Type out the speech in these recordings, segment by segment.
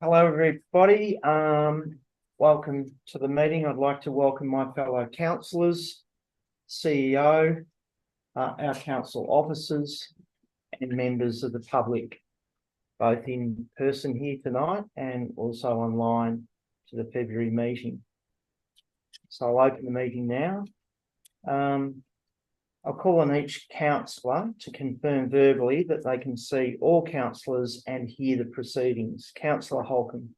Hello, everybody. Welcome to the meeting. I'd like to welcome my fellow councillors, CEO, our council officers, and members of the public, both in person here tonight and also online to the February meeting. So I'll open the meeting now. I'll call on each councillor to confirm verbally that they can see all councillors and hear the proceedings. Councillor Holcomb.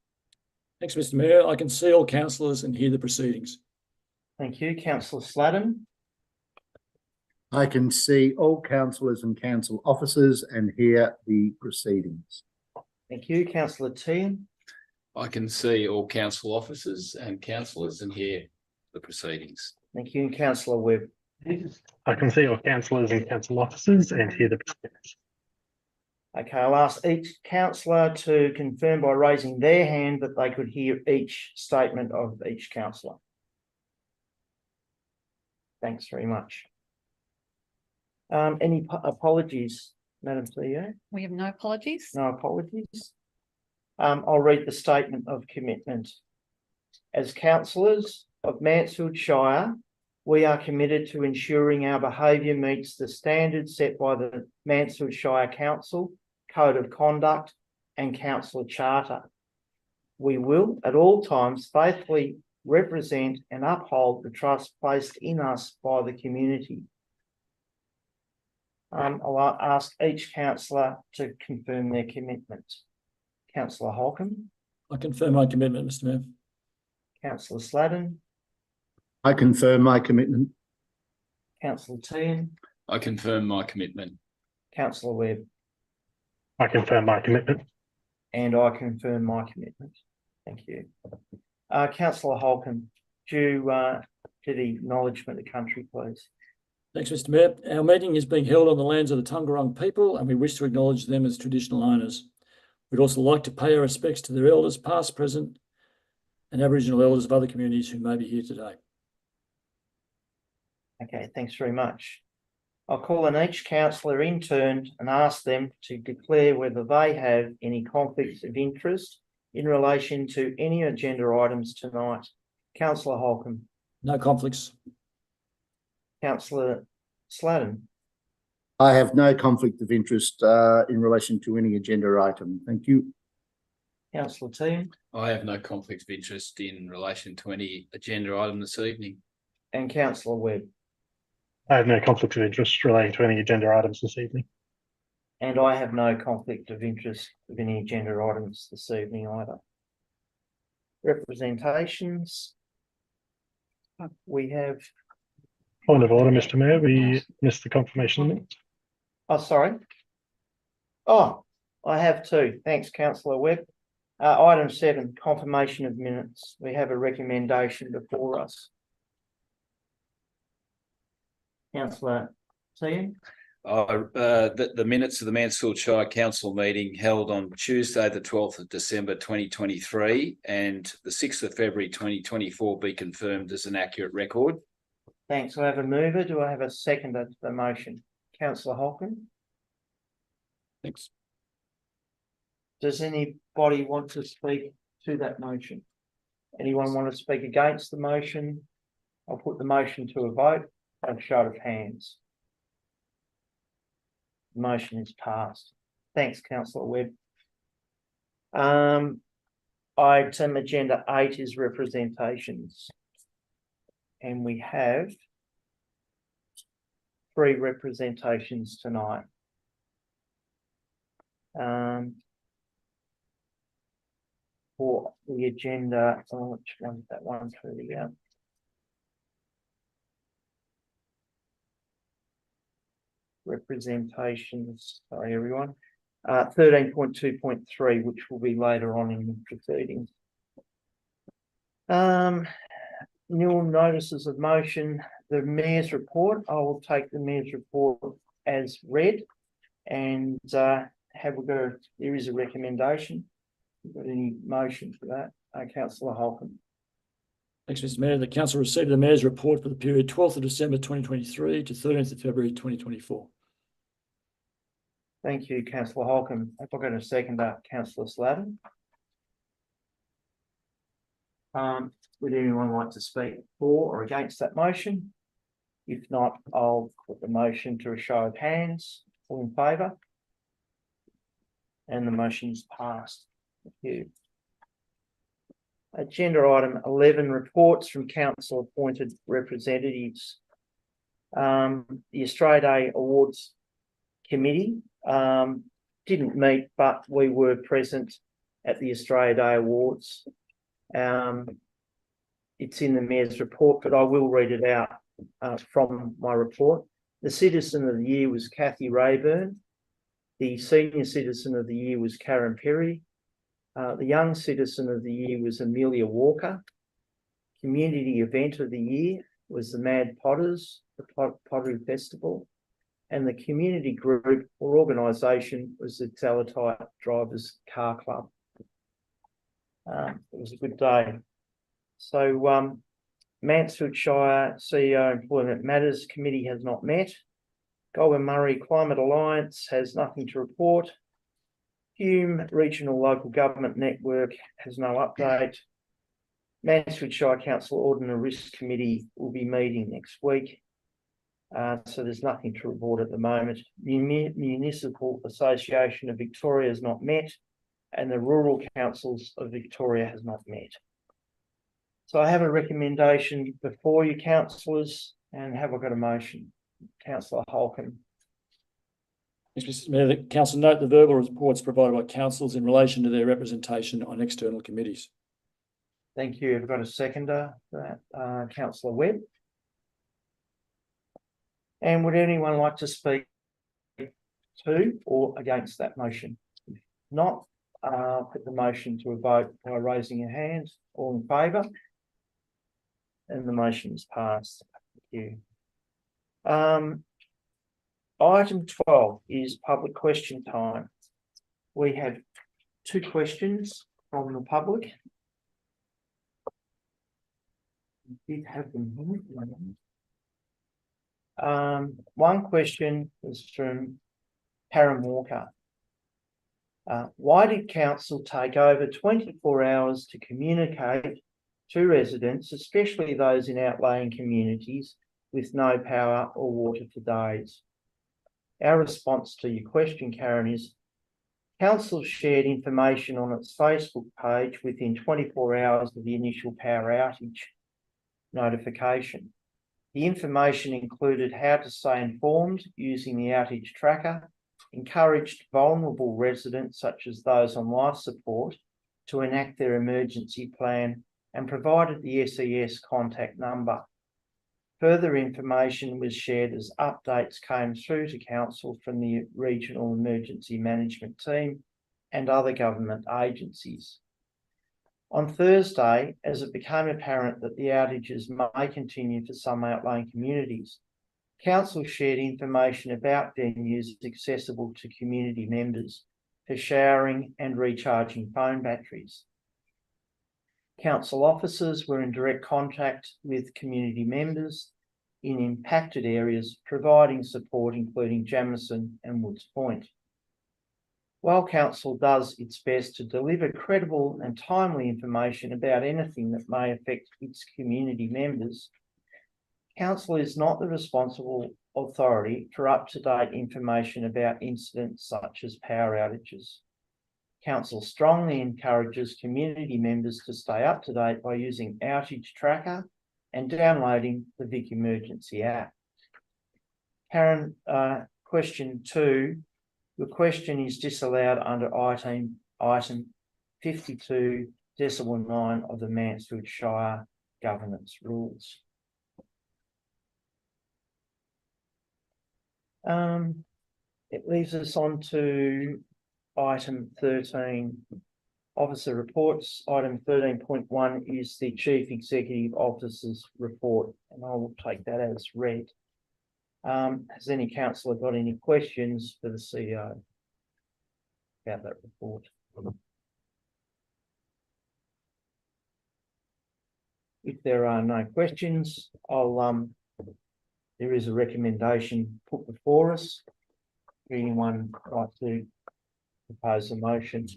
Thanks, Mr. Mayor. I can see all councillors and hear the proceedings. Thank you. Councillor Sladden. I can see all councillors and council officers and hear the proceedings. Thank you. Councillor Teahan. I can see all council officers and councillors and hear the proceedings. Thank you. And Councillor Webb. I can see all councillors and council officers and hear the proceedings. Okay, I'll ask each councillor to confirm by raising their hand that they could hear each statement of each councillor. Thanks very much. Any apologies, Madam CEO? We have no apologies. No apologies. I'll read the statement of commitment. As councillors of Mansfield Shire, we are committed to ensuring our behaviour meets the standards set by the Mansfield Shire Council, Code of Conduct and Council Charter. We will at all times faithfully represent and uphold the trust placed in us by the community. I'll ask each councillor to confirm their commitment. Councillor Holcomb. I confirm my commitment, Mr. Mayor. Councillor Sladden. I confirm my commitment. Councillor Teahan. I confirm my commitment. Councillor Webb. I confirm my commitment. And I confirm my commitment. Thank you. Councillor Holcomb, do the acknowledgement of country, please. Thanks, Mr. Mayor. Our meeting is being held on the lands of the Tungarong people, and we wish to acknowledge them as traditional owners. We'd also like to pay our respects to their elders, past, present, and Aboriginal elders of other communities who may be here today. Okay, thanks very much. I'll call on each councillor in turn and ask them to declare whether they have any conflicts of interest in relation to any agenda items tonight. Councillor Holcomb. No conflicts. Councillor Sladden. I have no conflict of interest in relation to any agenda item. Thank you. Councillor Teahan. I have no conflict of interest in relation to any agenda item this evening. And Councillor Webb. I have no conflict of interest relating to any agenda items this evening. And I have no conflict of interest of any agenda items this evening either. Representations. We have. Point of order, Mr. Mayor. We missed the confirmation minutes. Oh, sorry. Oh, I have two. Thanks, Councillor Webb. Item 7, confirmation of minutes. We have a recommendation before us. Councillor Teahan. The minutes of the Mansfield Shire Council meeting held on Tuesday, the 12th of December 2023 and the 6th of February 2024 be confirmed as an accurate record. Thanks. I have a mover. Do I have a seconder to the motion? Councillor Holcomb. Thanks. Does anybody want to speak to that motion? Anyone want to speak against the motion? I'll put the motion to a vote. A show of hands. The motion is passed. Thanks, Councillor Webb. Item agenda 8 is representations. And we have 3 representations tonight. For the agenda, which one's that one through the representations, sorry everyone, 13.2.3, which will be later on in the proceedings. New notices of motion, the Mayor's report. I will take the Mayor's report as read and there is a recommendation. Got any motion for that? Councillor Holcomb. Thanks, Mr. Mayor. The Council received the Mayor's report for the period 12th of December 2023 to 13th of February 2024. Thank you, Councillor Holcomb. If I go to second, Councillor Sladden. Would anyone like to speak for or against that motion? If not, I'll put the motion to a show of hands. All in favour? And the motion is passed. Thank you. Agenda item 11, reports from council appointed representatives. The Australia Day Awards Committee didn't meet, but we were present at the Australia Day Awards. It's in the Mayor's report, but I will read it out from my report. The Citizen of the Year was Kathy Rayburn. The Senior Citizen of the Year was Karen Perry. The Young Citizen of the Year was Amelia Walker. Community Event of the Year was the Mad Potters, the Pottery Festival. And the community group or organisation was the Teletype Drivers Car Club. It was a good day. So Mansfield Shire CEO Employment Matters Committee has not met. Goulburn Murray Climate Alliance has nothing to report. Hume Regional Local Government Network has no update. Mansfield Shire Council Audit and Risk Committee will be meeting next week. So there's nothing to report at the moment. Municipal Association of Victoria has not met, and the Rural Councils of Victoria has not met. So I have a recommendation before you, councillors, and have I got a motion? Councillor Holcomb. Yes, Mr. Mayor, the council note the verbal reports provided by councils in relation to their representation on external committees. Thank you. I've got a seconder for that, Councillor Webb. And would anyone like to speak to or against that motion? If not, put the motion to a vote by raising your hand. All in favour? And the motion is passed. Thank you. Item 12 is public question time. We have 2 questions from the public. We did have them here. One question is from Karen Walker. Why did council take over 24 hours to communicate to residents, especially those in outlying communities, with no power or water for days? Our response to your question, Karen, is council shared information on its Facebook page within 24 hours of the initial power outage notification. The information included how to stay informed using the outage tracker, encouraged vulnerable residents such as those on life support to enact their emergency plan, and provided the SES contact number. Further information was shared as updates came through to council from the Regional Emergency Management Team and other government agencies. On Thursday, as it became apparent that the outages may continue for some outlying communities, council shared information about venues accessible to community members for showering and recharging phone batteries. Council officers were in direct contact with community members in impacted areas, providing support including Jamison and Woods Point. While council does its best to deliver credible and timely information about anything that may affect its community members, council is not the responsible authority for up-to-date information about incidents such as power outages. Council strongly encourages community members to stay up to date by using Outage Tracker and downloading the Vic Emergency app. Karen, question 2. Your question is disallowed under item 52.9 of the Mansfield Shire Governance Rules. It leaves us on to item 13, Officer Reports. Item 13.1 is the Chief Executive Officer's report, and I will take that as read. Has any councillor got any questions for the CEO about that report? If there are no questions, there is a recommendation put before us. Anyone like to propose a motion?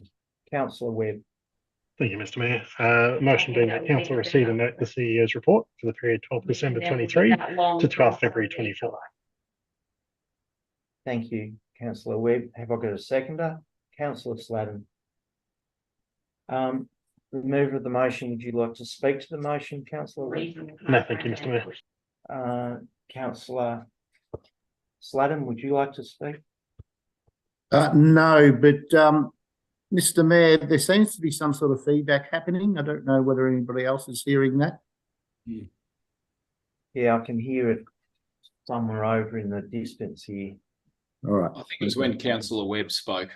Councillor Webb. Thank you, Mr Mayor. Motion being that council receive and note the CEO's report for the period 12th December 23 to 12th February 24. Thank you, councillor Webb. Have I got a seconder? Councillor Sladen. Remover of the motion, would you like to speak to the motion, councillor Webb? No, thank you, Mr Mayor. Councillor Sladen, would you like to speak? No, but Mr Mayor, there seems to be some sort of feedback happening. I don't know whether anybody else is hearing that. Yeah, I can hear it somewhere over in the distance here. All right. I think it was when councillor Webb spoke.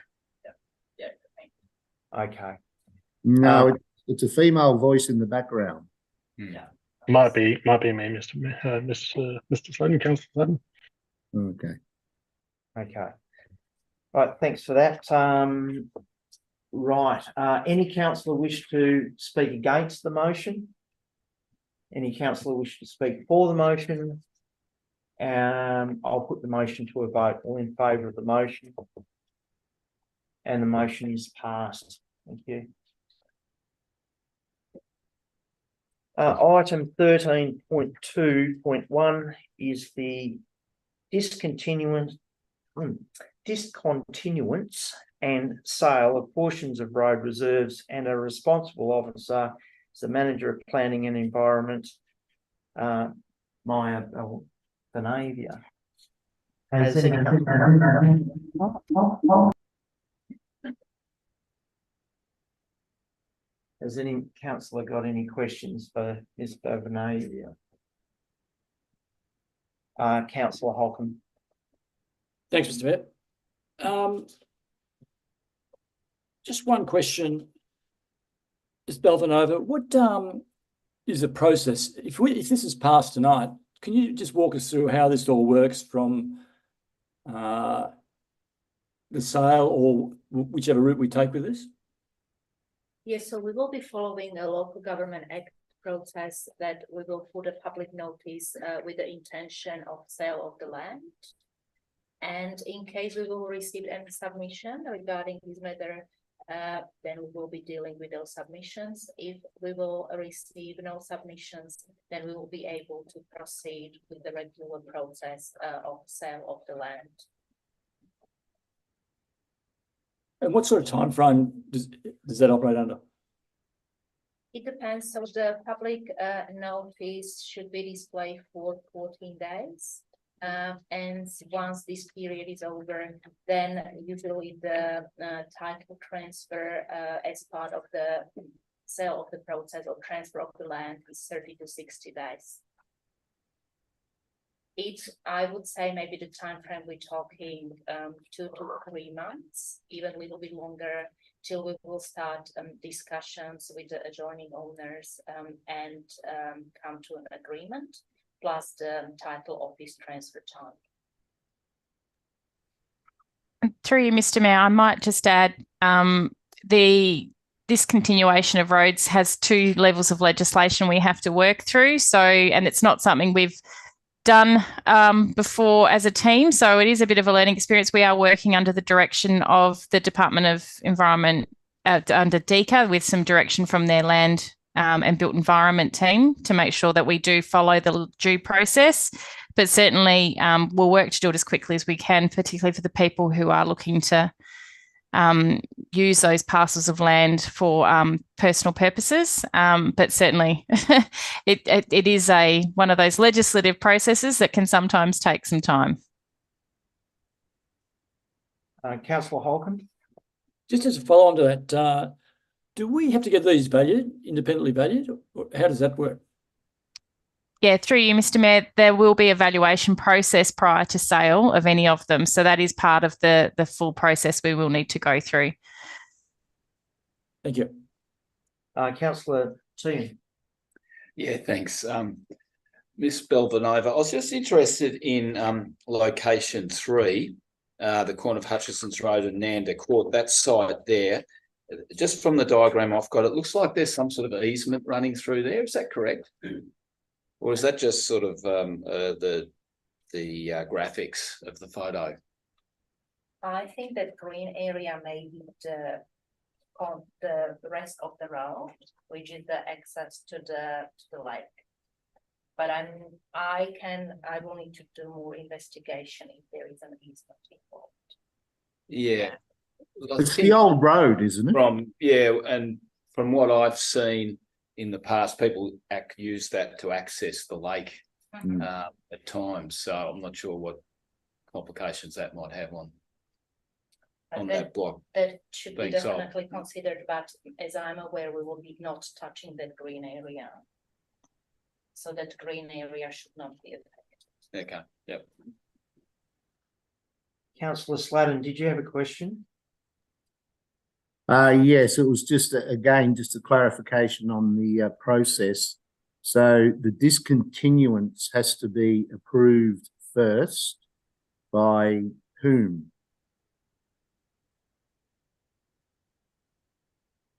Okay. No, it's a female voice in the background. Might be me, Mr Mayor, Mr Sladen, Councillor Sladen. Okay. Okay. Right, thanks for that. Right, any councillor wish to speak against the motion? Any councillor wish to speak for the motion? I'll put the motion to a vote. All in favour of the motion? And the motion is passed. Thank you. Item 13.2.1 is the discontinuance and sale of portions of road reserves, and a responsible officer is the Manager of Planning and Environment, Maya Benavia. Has any councillor got any questions for Ms. Benavia? Councillor Holcomb. Thanks, Mr Mayor. Just one question, Ms. Belvanova. What is the process? If this is passed tonight, can you just walk us through how this all works from the sale or whichever route we take with this? Yes, so we will be following a Local Government Act process that we will put a public notice with the intention of sale of the land. And in case we will receive any submission regarding this matter, then we will be dealing with those submissions. If we will receive no submissions, then we will be able to proceed with the regular process of sale of the land. And what sort of time frame does that operate under? It depends. So the public notice should be displayed for 14 days. And once this period is over, then usually the title transfer as part of the sale of the process or transfer of the land is 30 to 60 days. I would say maybe the time frame we're talking 2 to 3 months, even a little bit longer, till we will start discussions with the adjoining owners and come to an agreement, plus the title office transfer time. Through you, Mr. Mayor, I might just add the discontinuation of roads has 2 levels of legislation we have to work through. So, and it's not something we've done before as a team. So it is a bit of a learning experience. We are working under the direction of the Department of Environment under DECA with some direction from their land and built environment team to make sure that we do follow the due process. But certainly we'll work to do it as quickly as we can, particularly for the people who are looking to use those parcels of land for personal purposes. But certainly it is one of those legislative processes that can sometimes take some time. Councillor Holcomb. Just as a follow on to that, do we have to get these valued, independently valued? Or how does that work? Yeah, through you, Mr. Mayor, there will be a valuation process prior to sale of any of them. So that is part of the full process we will need to go through. Thank you. Councillor Teague. Yeah, thanks. Ms. Belvanova, I was just interested in location 3, the corner of Hutchison's Road and Nanda Court, that site there. Just from the diagram I've got, it looks like there's some sort of easement running through there. Is that correct? Or is that just sort of the graphics of the photo? I think that green area may be on the rest of the road, which is the access to the lake. But I will need to do more investigation if there is an easement involved. Yeah. I It's think the old road, isn't it? and from what I've seen in the past, people use that to access the lake at times. So I'm not sure what complications that might have on that block. That should be being sold. definitely considered, but as I'm aware, we will be not touching that green area. So that green area should not be affected. Okay, yep. Councillor Sladden, did you have a question? Yes, it was just again just a clarification on the process. So the discontinuance has to be approved first by whom?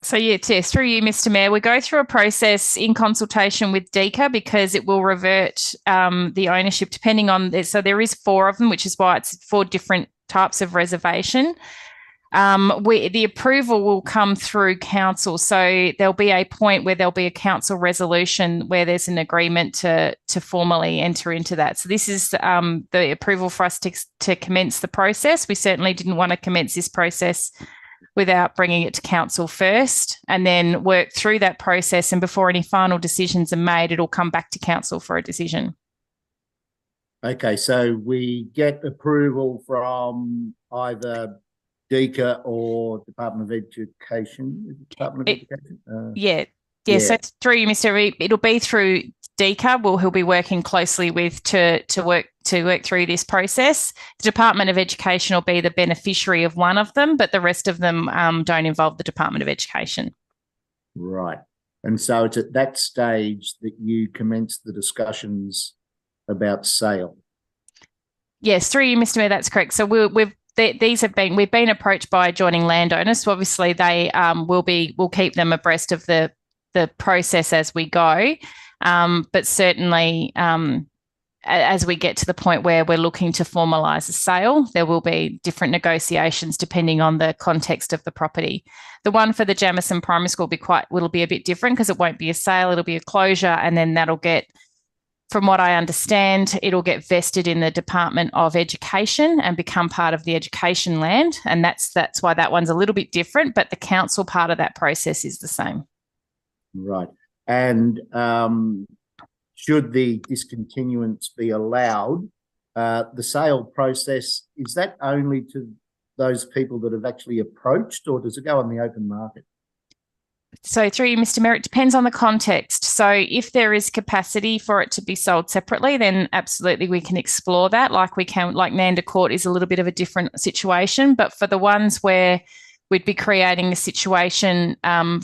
So yes, through you, Mr. Mayor, we go through a process in consultation with DECA because it will revert the ownership depending on this. So there is 4 of them, which is why it's 4 different types of reservation. The approval will come through council. So there'll be a point where there'll be a council resolution where there's an agreement to formally enter into that. So this is the approval for us to commence the process. We certainly didn't want to commence this process without bringing it to council first and then work through that process. And before any final decisions are made, it'll come back to council for a decision. Okay, so we get approval from either DECA or Department of Education. Department of Education? Yeah. So through you, Mr. Reid, it'll be through DECA. He'll be working closely with to work through this process. The Department of Education will be the beneficiary of one of them, but the rest of them don't involve the Department of Education. Right. And so it's at that stage that you commence the discussions about sale. Yes, through you, Mr. Mayor, that's correct. So we've been approached by adjoining landowners. So obviously they we'll keep them abreast of the process as we go. But certainly as we get to the point where we're looking to formalise a sale, there will be different negotiations depending on the context of the property. The one for the Jamison Primary School will be a bit different because it won't be a sale, it'll be a closure, and then that'll get, from what I understand, it'll get vested in the Department of Education and become part of the education land. And that's why that one's a little bit different, but the council part of that process is the same. Right. And should the discontinuance be allowed, the sale process, is that only to those people that have actually approached, or does it go on the open market? So through you, Mr. Mayor, it depends on the context. So if there is capacity for it to be sold separately, then absolutely we can explore that. Like Nanda Court is a little bit of a different situation, but for the ones where we'd be creating a situation,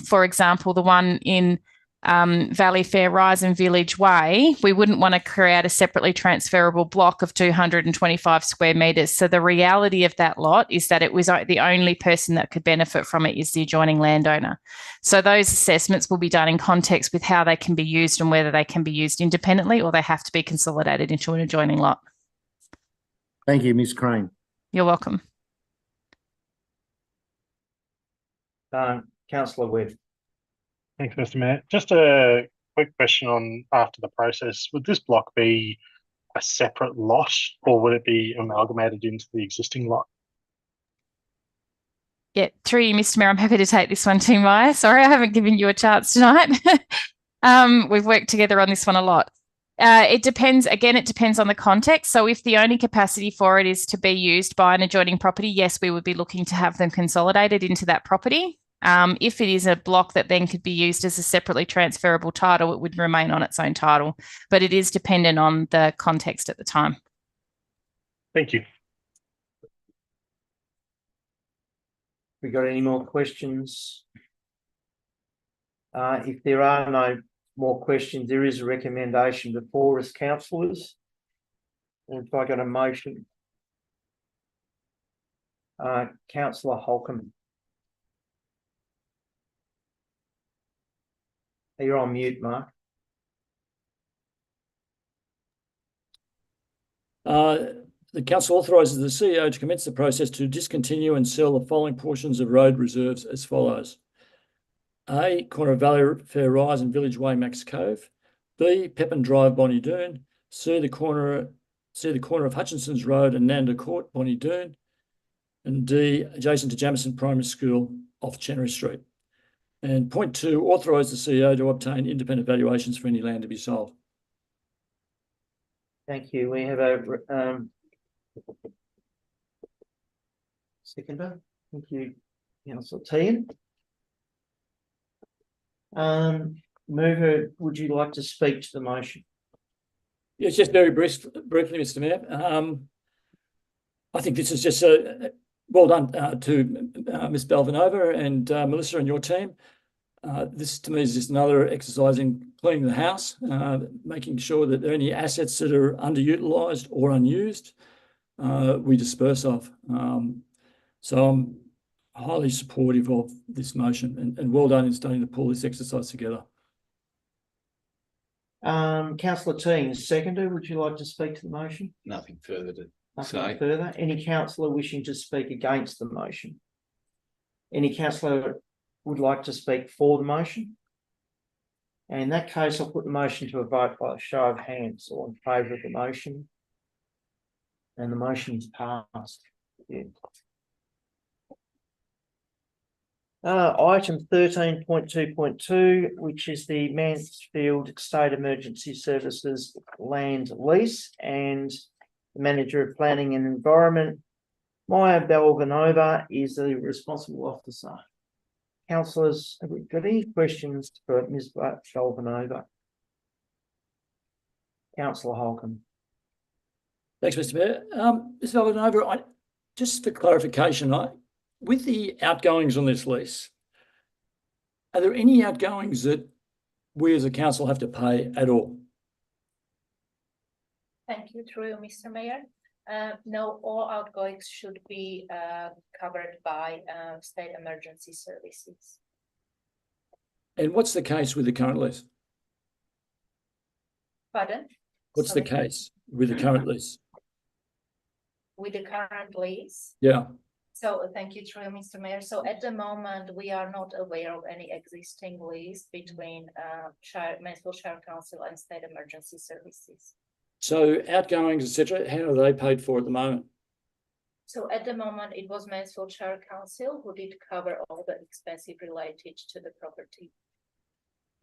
for example, the one in Valley Fair Rise and Village Way, we wouldn't want to create a separately transferable block of 225 square metres. So the reality of that lot is that it was the only person that could benefit from it is the adjoining landowner. So those assessments will be done in context with how they can be used and whether they can be used independently or they have to be consolidated into an adjoining lot. Thank you, Ms. Crane. You're welcome. Councillor Webb. Thanks, Mr. Mayor. Just a quick question on after the process. Would this block be a separate lot or would it be amalgamated into the existing lot? Yeah, through you, Mr. Mayor, I'm happy to take this one too, Maya. Sorry, I haven't given you a chance tonight. We've worked together on this one a lot. It depends. Again, it depends on the context. So if the only capacity for it is to be used by an adjoining property, yes, we would be looking to have them consolidated into that property. If it is a block that then could be used as a separately transferable title, it would remain on its own title, but it is dependent on the context at the time. Thank you. We got any more questions? If there are no more questions, there is a recommendation before us, councillors. And if I got a motion, Councillor Holcomb. You're on mute, Mark. the council authorises the CEO to commence the process to discontinue and sell the following portions of road reserves as follows. A, corner of Valley Fair Rise and Village Way, Max Cove. B, Pepin Drive, Bonnie Doon. C, the corner of Hutchinson's Road and Nanda Court, Bonnie Doon. And D, adjacent to Jamison Primary School off Chenery Street. And point 2, authorise the CEO to obtain independent valuations for any land to be sold. Thank you. We have a seconder. Thank you, Councillor Teahan. Mover, would you like to speak to the motion? Yes, just very briefly, Mr. Mayor. I think this is just well done to Ms. Belvanova and Melissa and your team. This to me is just another exercise in cleaning the house, making sure that there are any assets that are underutilised or unused, we disperse of. So I'm highly supportive of this motion and well done in starting to pull this exercise together. Councillor Teahan, seconder, would you like to speak to the motion? Nothing further to Nothing say. further. Any councillor wishing to speak against the motion? Any councillor would like to speak for the motion? And in that case, I'll put the motion to a vote by a show of hands, all in favour of the motion. And the motion is passed. Yeah. Item 13.2.2, which is the Mansfield State Emergency Services land lease, and the Manager of Planning and Environment, Maya Belvanova, is the responsible officer. Councillors, have we got any questions for Ms. Belvanova? Councillor Holcomb. Thanks, Mr. Mayor. Ms. Belvanova, just for clarification, with the outgoings on this lease, are there any outgoings that we as a council have to pay at all? Thank you, through you, Mr. Mayor. No, all outgoings should be covered by state emergency services. And what's the case with the current lease? Pardon? What's Sorry. the case with the current lease? With the current lease? Yeah. So thank you, through you, Mr. Mayor. So at the moment, we are not aware of any existing lease between Mansfield Shire Council and State Emergency Services. So outgoings, etc., how are they paid for at the moment? So at the moment, it was Mansfield Shire Council who did cover all the expenses related to the property.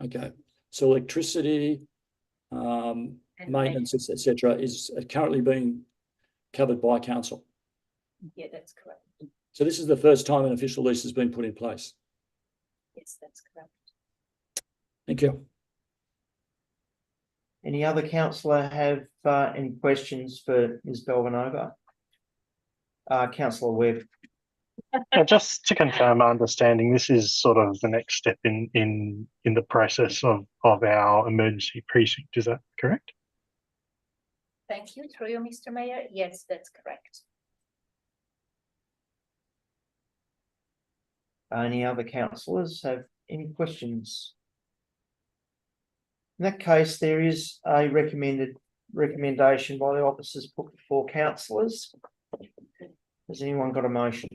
Okay. So electricity, maintenance, etc., is currently being covered by council. Yeah, that's correct. So this is the first time an official lease has been put in place. Yes, that's correct. Thank you. Any other councillor have any questions for Ms. Belvanova? Councillor Webb. Just to confirm my understanding, this is sort of the next step in the process of our emergency precinct. Is that correct? Thank you, through you, Mr. Mayor. Yes, that's correct. Any other councillors have any questions? In that case, there is a recommendation by the officers put before councillors. Has anyone got a motion?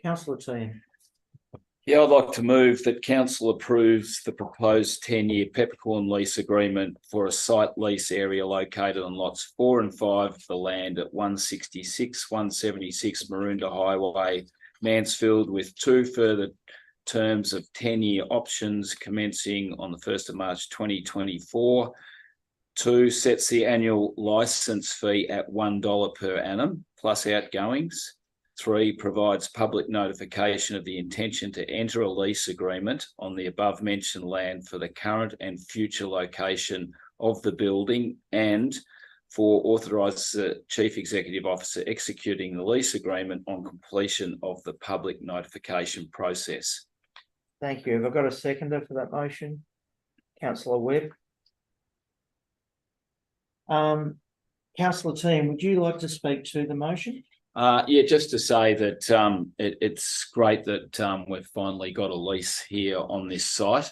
Councillor Teahan. Yeah, I'd like to move that council approves the proposed 10-year peppercorn lease agreement for a site lease area located on lots 4 and 5 of the land at 166, 176 Maroondah Highway, Mansfield, with 2 further terms of 10-year options commencing on the 1st of March 2024. 2, sets the annual licence fee at $1 per annum plus outgoings. 3, provides public notification of the intention to enter a lease agreement on the above mentioned land for the current and future location of the building, and 4, authorises the Chief Executive Officer executing the lease agreement on completion of the public notification process. Thank you. Have I got a seconder for that motion? Councillor Webb. Councillor Teahan, would you like to speak to the motion? Yeah, just to say that it's great that we've finally got a lease here on this site.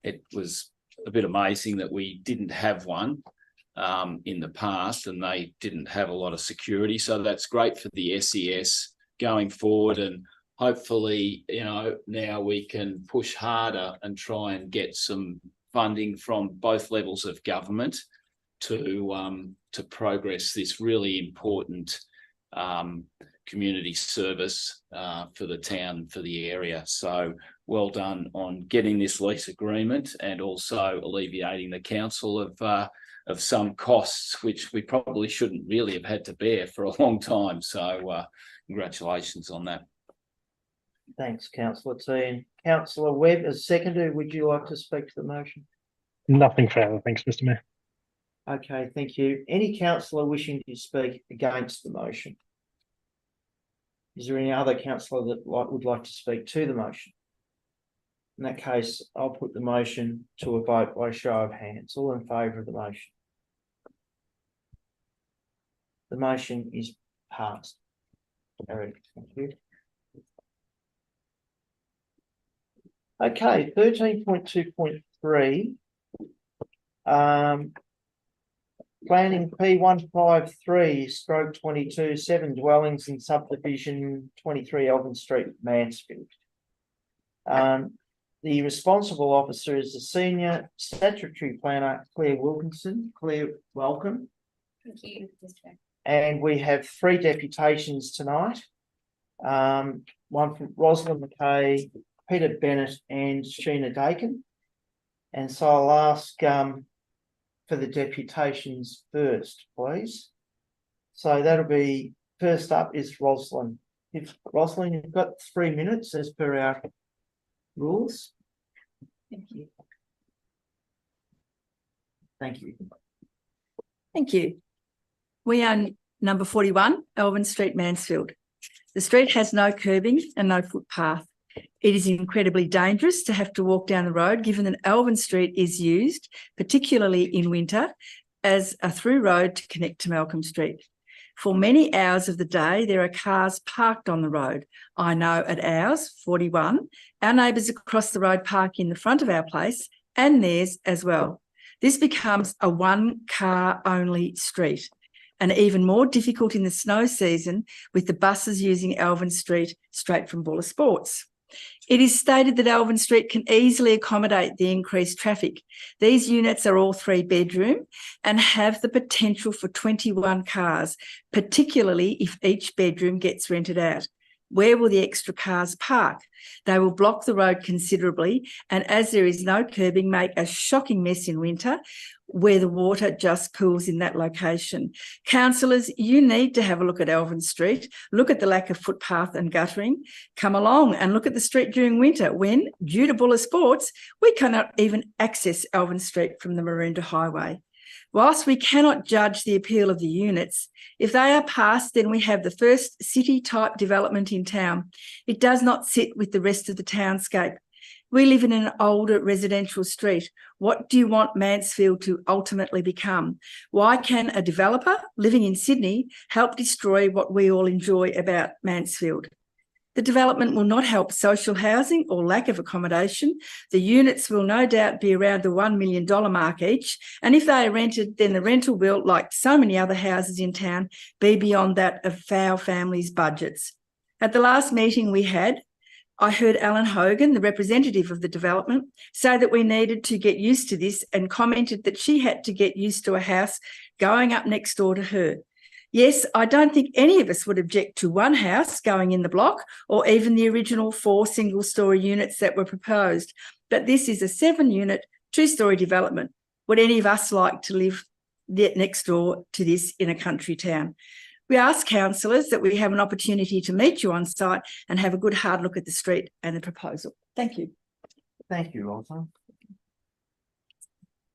It was a bit amazing that we didn't have one in the past, and they didn't have a lot of security. So that's great for the SES going forward, and hopefully, now we can push harder and try and get some funding from both levels of government to progress this really important community service for the town, for the area. So well done on getting this lease agreement and also alleviating the council of some costs, which we probably shouldn't really have had to bear for a long time. So congratulations on that. Thanks, councillor T. And councillor Webb, as seconder, would you like to speak to the motion? Nothing further. Thanks, Mr. Mayor. Okay, thank you. Any councillor wishing to speak against the motion? Is there any other councillor that would like to speak to the motion? In that case, I'll put the motion to a vote by show of hands. All in favour of the motion? The motion is passed. Eric, thank you. Okay, 13.2.3. Planning P153/22, 7 dwellings in subdivision 23 Elgin Street, Mansfield. The responsible officer is the Senior Statutory Planner, Claire Wilkinson. Claire, welcome. Thank you, Mr. Chair. And we have 3 deputations tonight. One from Rosalind McKay, Peter Bennett and Sheena Dakin. And so I'll ask for the deputations first, please. So that'll be, first up is Rosalind. Rosalind, you've got 3 minutes as per our rules. Thank you. Thank you. Thank you. We are number 41, Elvin Street, Mansfield. The street has no curbing and no footpath. It is incredibly dangerous to have to walk down the road, given that Elvin Street is used, particularly in winter, as a through road to connect to Malcolm Street. For many hours of the day, there are cars parked on the road. I know at ours, 41, our neighbours across the road park in the front of our place and theirs as well. This becomes a one-car only street, and even more difficult in the snow season with the buses using Elvin Street straight from Buller Sports. It is stated that Elvin Street can easily accommodate the increased traffic. These units are all 3-bedroom and have the potential for 21 cars, particularly if each bedroom gets rented out. Where will the extra cars park? They will block the road considerably, and as there is no curbing, make a shocking mess in winter where the water just pools in that location. Councillors, you need to have a look at Elvin Street, look at the lack of footpath and guttering, come along and look at the street during winter when, due to Buller Sports, we cannot even access Elvin Street from the Maroondah Highway. Whilst we cannot judge the appeal of the units, if they are passed, then we have the first city-type development in town. It does not sit with the rest of the townscape. We live in an older residential street. What do you want Mansfield to ultimately become? Why can a developer living in Sydney help destroy what we all enjoy about Mansfield? The development will not help social housing or lack of accommodation. The units will no doubt be around the $1 million mark each. And if they are rented, then the rental will, like so many other houses in town, be beyond that of our families' budgets. At the last meeting we had, I heard Alan Hogan, the representative of the development, say that we needed to get used to this and commented that she had to get used to a house going up next door to her. Yes, I don't think any of us would object to one house going in the block or even the original 4 single-storey units that were proposed, but this is a 7-unit, 2-storey development. Would any of us like to live next door to this in a country town? We ask councillors that we have an opportunity to meet you on site and have a good hard look at the street and the proposal. Thank you. Thank you, Rosalind.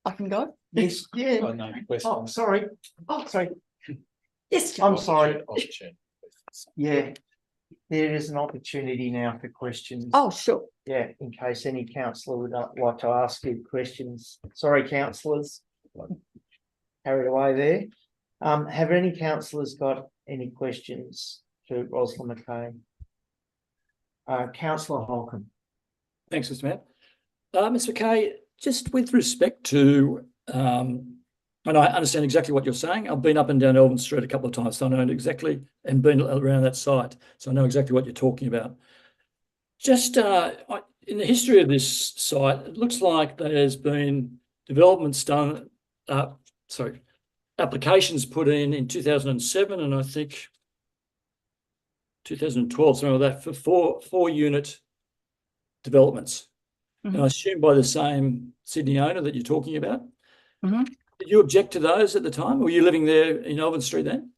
I can go? Yes, yeah. Oh, no question. Oh, sorry. Oh, sorry. Yes, Chair. I'm sorry. Yeah, there is an opportunity now for questions. Oh, sure. Yeah, in case any councillor would like to ask you questions. Sorry, councillors. Carried away there. Have any councillors got any questions to Rosalind McKay? Councillor Holcomb. Thanks, Mr. Mayor. Mr. McKay, just with respect to And I understand exactly what you're saying. I've been up and down Elvin Street a couple of times, so I know exactly, and been around that site, so I know exactly what you're talking about. Just in the history of this site, it looks like there's been developments done, applications put in 2007 and I think 2012, something like that, for four unit developments. And I assume by the same Sydney owner that you're talking about. Did you object to those at the time? Were you living there in Elvin Street then?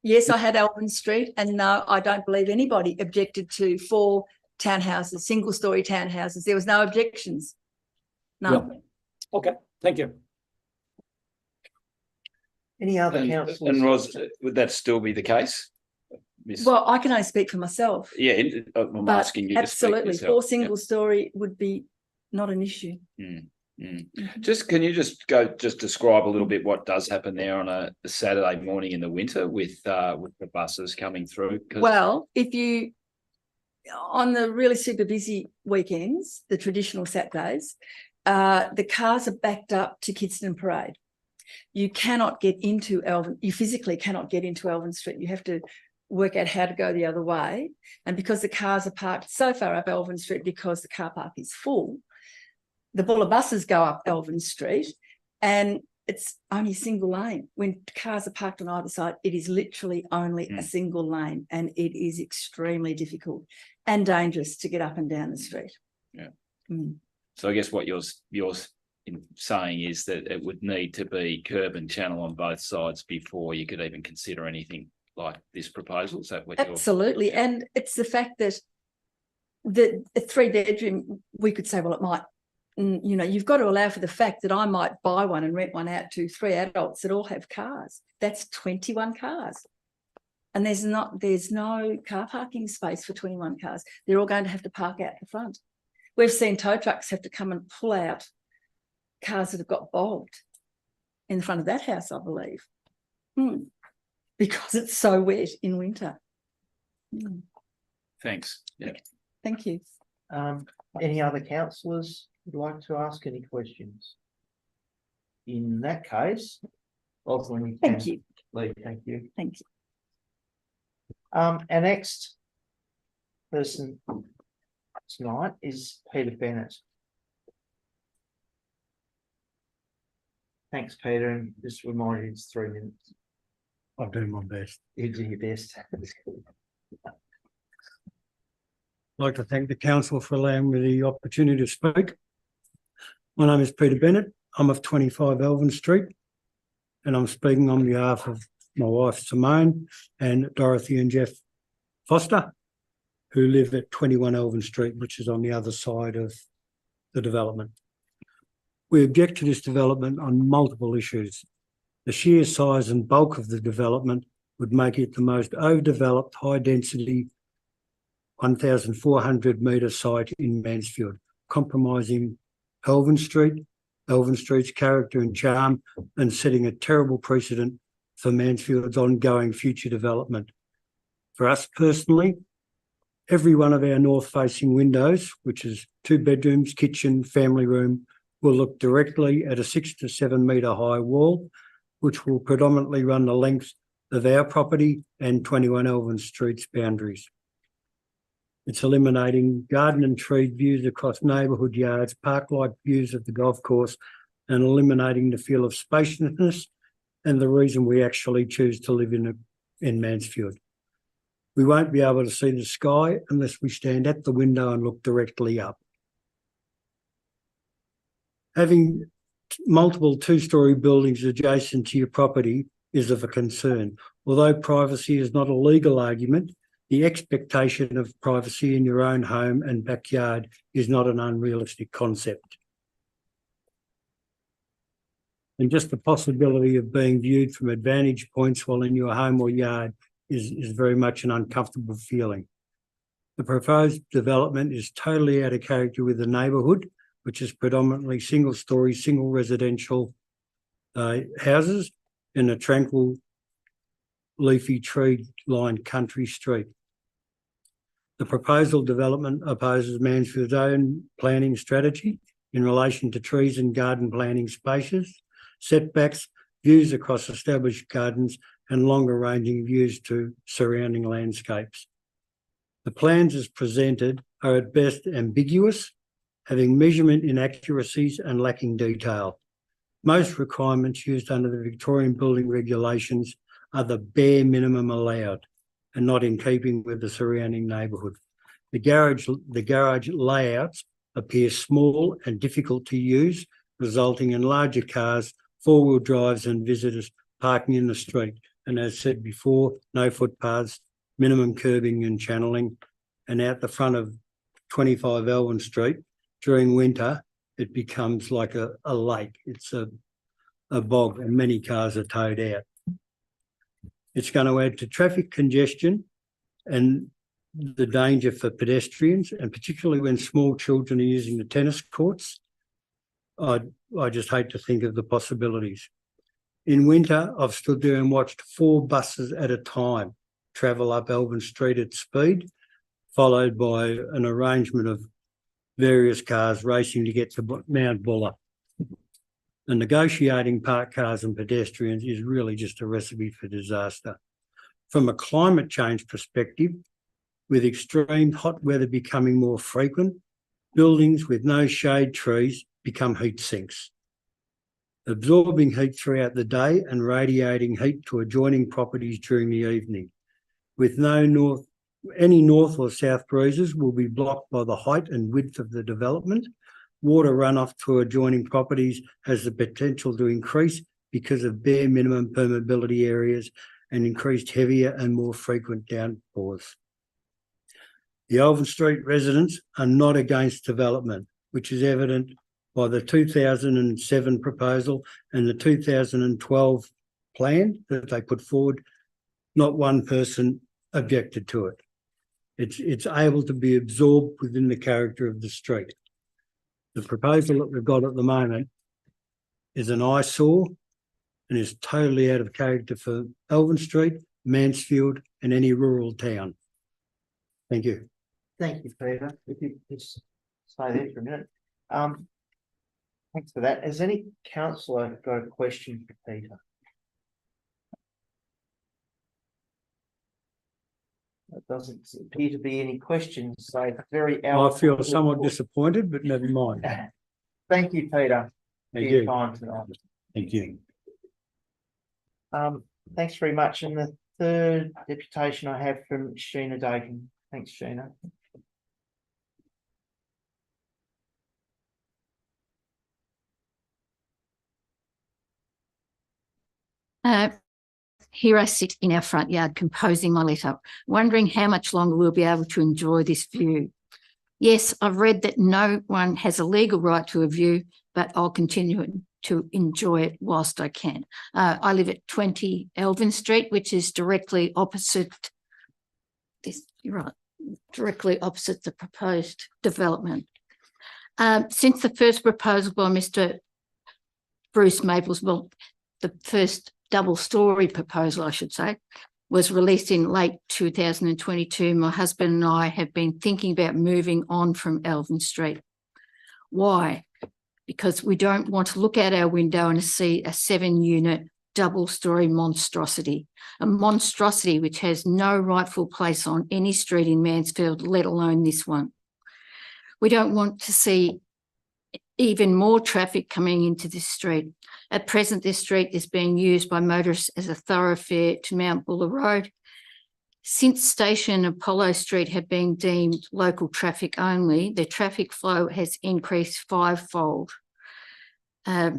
Yes, I had Elvin Street, and no, I don't believe anybody objected to 4 townhouses, single-story townhouses. There was no objections. No. Yeah. Okay, thank you. Any other councillors? And Ros, would that still be the case? Miss? Well, I can only speak for myself. Yeah, I'm But asking you to speak absolutely, yourself. 4 single-story would be not an issue. Just can you just describe a little bit what does happen there on a Saturday morning in the winter with the buses coming through? Well, if you on the really super busy weekends, the traditional Saturdays, the cars are backed up to Kidston Parade. You cannot get into Elvin. You physically cannot get into Elvin Street. You have to work out how to go the other way. And because the cars are parked so far up Elvin Street because the car park is full, the Buller buses go up Elvin Street and it's only single lane. When cars are parked on either side, it is literally only a single lane, and it is extremely difficult and dangerous to get up and down the street. Yeah. So I guess what you're saying is that it would need to be curb and channel on both sides before you could even consider anything like this proposal. Is that what Absolutely. you're... And it's the fact that the 3-bedroom, we could say, well, it might, you know, you've got to allow for the fact that I might buy one and rent one out to 3 adults that all have cars. That's 21 cars. And there's no car parking space for 21 cars. They're all going to have to park out the front. We've seen tow trucks have to come and pull out cars that have got bogged in the front of that house, I believe, because it's so wet in winter. Thanks. Yeah. Thank you. Any other councillors would like to ask any questions? In that case, Rosalind, Thank you. Lee, thank you. Thank you. Our next person tonight is Peter Bennett. Thanks, Peter, and just remind you it's 3 minutes. I'll do my best. You do your best. I'd like to thank the council for allowing me the opportunity to speak. My name is Peter Bennett. I'm of 25 Elvin Street, and I'm speaking on behalf of my wife Simone and Dorothy and Jeff Foster, who live at 21 Elvin Street, which is on the other side of the development. We object to this development on multiple issues. The sheer size and bulk of the development would make it the most overdeveloped, high-density 1,400 metre site in Mansfield, compromising Elvin Street's character and charm, and setting a terrible precedent for Mansfield's ongoing future development. For us personally, every one of our north-facing windows, which is 2 bedrooms, kitchen, family room, will look directly at a 6 to 7 metre high wall, which will predominantly run the length of our property and 21 Elvin Street's boundaries. It's eliminating garden and tree views across neighbourhood yards, park-like views of the golf course, and eliminating the feel of spaciousness and the reason we actually choose to live in Mansfield. We won't be able to see the sky unless we stand at the window and look directly up. Having multiple 2-storey buildings adjacent to your property is of a concern. Although privacy is not a legal argument, the expectation of privacy in your own home and backyard is not an unrealistic concept. And just the possibility of being viewed from advantage points while in your home or yard is very much an uncomfortable feeling. The proposed development is totally out of character with the neighbourhood, which is predominantly single-storey, single residential houses in a tranquil, leafy, tree-lined country street. The proposal development opposes Mansfield's own planning strategy in relation to trees and garden planting spaces, setbacks, views across established gardens, and longer ranging views to surrounding landscapes. The plans as presented are at best ambiguous, having measurement inaccuracies and lacking detail. Most requirements used under the Victorian building regulations are the bare minimum allowed and not in keeping with the surrounding neighbourhood. The garage layouts appear small and difficult to use, resulting in larger cars, four-wheel drives and visitors parking in the street. And as said before, no footpaths, minimum curbing and channelling. And out the front of 25 Elvin Street, during winter, it becomes like a lake. It's a bog and many cars are towed out. It's going to add to traffic congestion and the danger for pedestrians, and particularly when small children are using the tennis courts. I just hate to think of the possibilities. In winter, I've stood there and watched 4 buses at a time travel up Elvin Street at speed, followed by an arrangement of various cars racing to get to Mount Buller. And negotiating parked cars and pedestrians is really just a recipe for disaster. From a climate change perspective, with extreme hot weather becoming more frequent, buildings with no shade trees become heat sinks, absorbing heat throughout the day and radiating heat to adjoining properties during the evening. With any north or south breezes will be blocked by the height and width of the development. Water runoff to adjoining properties has the potential to increase because of bare minimum permeability areas and increased heavier and more frequent downpours. The Elvin Street residents are not against development, which is evident by the 2007 proposal and the 2012 plan that they put forward. Not one person objected to it. It's able to be absorbed within the character of the street. The proposal that we've got at the moment is an eyesore and is totally out of character for Elvin Street, Mansfield, and any rural town. Thank you. Thank you, Peter. If you just stay there for a minute. Thanks for that. Has any councillor got a question for Peter? There doesn't appear to be any questions, so it's very I feel somewhat disappointed, but never mind. Thank you, Peter. Thank for your you. time tonight. Thank you. Thanks very much. And the third deputation I have from Sheena Dakin. Thanks, Sheena. Here I sit in our front yard composing my letter, wondering how much longer we'll be able to enjoy this view. Yes, I've read that no one has a legal right to a view, but I'll continue to enjoy it whilst I can. I live at 20 Elvin Street, which is directly opposite this, you're right, directly opposite the proposed development. Since the first proposal by Mr. Bruce Maples, well, the first double-storey proposal, I should say, was released in late 2022, my husband and I have been thinking about moving on from Elvin Street. Why? Because we don't want to look out our window and see a 7-unit double-storey monstrosity, a monstrosity which has no rightful place on any street in Mansfield, let alone this one. We don't want to see even more traffic coming into this street. At present, this street is being used by motorists as a thoroughfare to Mount Buller Road. Since Station and Apollo Street have been deemed local traffic only, the traffic flow has increased 5-fold. I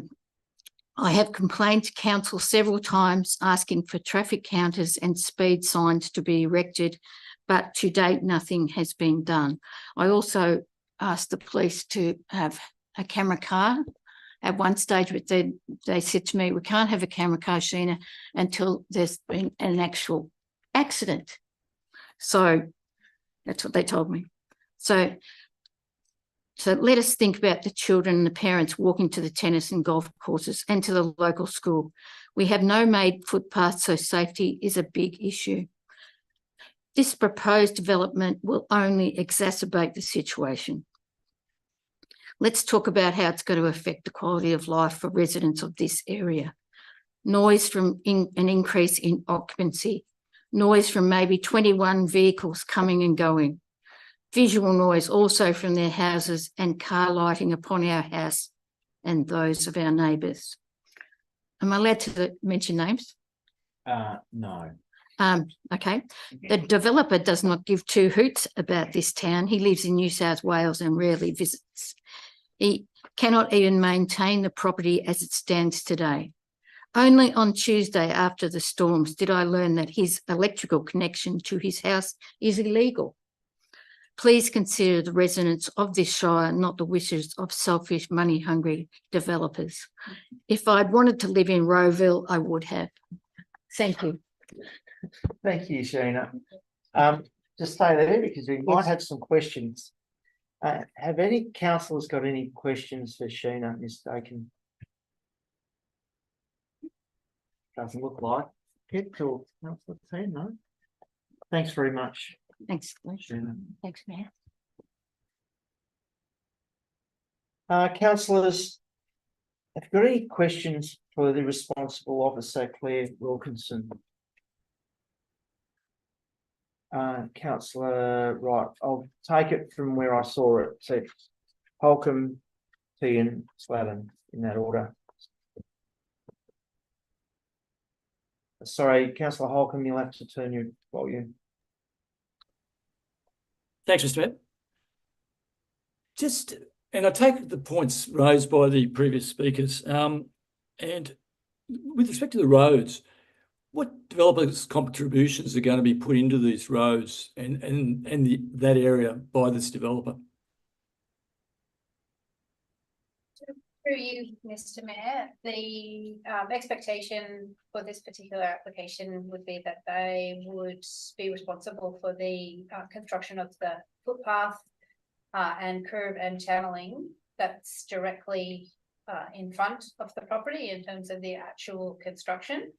have complained to council several times asking for traffic counters and speed signs to be erected, but to date nothing has been done. I also asked the police to have a camera car. At one stage, but they said to me, we can't have a camera car, Sheena, until there's been an actual accident. So that's what they told me. So let us think about the children and the parents walking to the tennis and golf courses and to the local school. We have no made footpaths, so safety is a big issue. This proposed development will only exacerbate the situation. Let's talk about how it's going to affect the quality of life for residents of this area. Noise from an increase in occupancy, noise from maybe 21 vehicles coming and going, visual noise also from their houses and car lighting upon our house and those of our neighbours. Am I allowed to mention names? No. Okay. The developer does not give two hoots about this town. He lives in New South Wales and rarely visits. He cannot even maintain the property as it stands today. Only on Tuesday after the storms did I learn that his electrical connection to his house is illegal. Please consider the residents of this shire, not the wishes of selfish, money-hungry developers. If I'd wanted to live in Rowville, I would have. Thank you. Thank you, Sheena. Just stay there because we might have some questions. Have any councillors got any questions for Sheena, Ms. Dakin? Doesn't look like it or councillor team, no? Thanks very much. Thanks. Sheena. Thanks, Mayor. Councillors, have you got any questions for the responsible officer, Claire Wilkinson? Councillor, right, I'll take it from where I saw it. So Holcomb, Tehan, Slatton, in that order. Sorry, Councillor Holcomb, you'll have to turn your volume. Thanks, Mr. Mayor. And I take the points raised by the previous speakers. And with respect to the roads, what developers' contributions are going to be put into these roads and that area by this developer? Through you, Mr. Mayor, the expectation for this particular application would be that they would be responsible for the construction of the footpath and curb and channeling that's directly in front of the property in terms of the actual construction.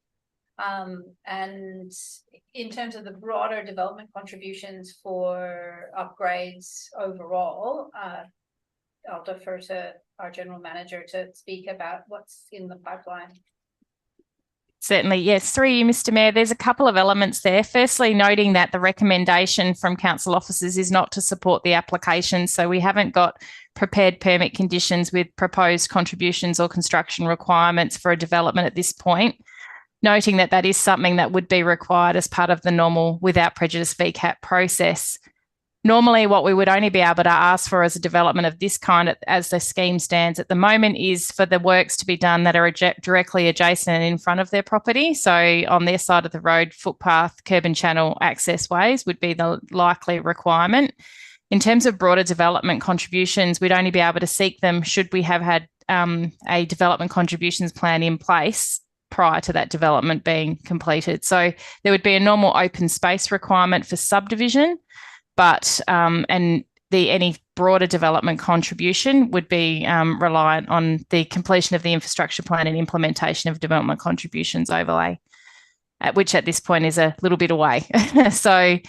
And in terms of the broader development contributions for upgrades overall, I'll defer to our general manager to speak about what's in the pipeline. Certainly, yes. Through you, Mr. Mayor, there's a couple of elements there. Firstly, noting that the recommendation from council officers is not to support the application. So we haven't got prepared permit conditions with proposed contributions or construction requirements for a development at this point. Noting that that is something that would be required as part of the normal without prejudice VCAT process. Normally, what we would only be able to ask for as a development of this kind, as the scheme stands at the moment, is for the works to be done that are directly adjacent and in front of their property. So on their side of the road, footpath, curb and channel access ways would be the likely requirement. In terms of broader development contributions, we'd only be able to seek them should we have had a development contributions plan in place prior to that development being completed. So there would be a normal open space requirement for subdivision, but any broader development contribution would be reliant on the completion of the infrastructure plan and implementation of development contributions overlay, which at this point is a little bit away. So,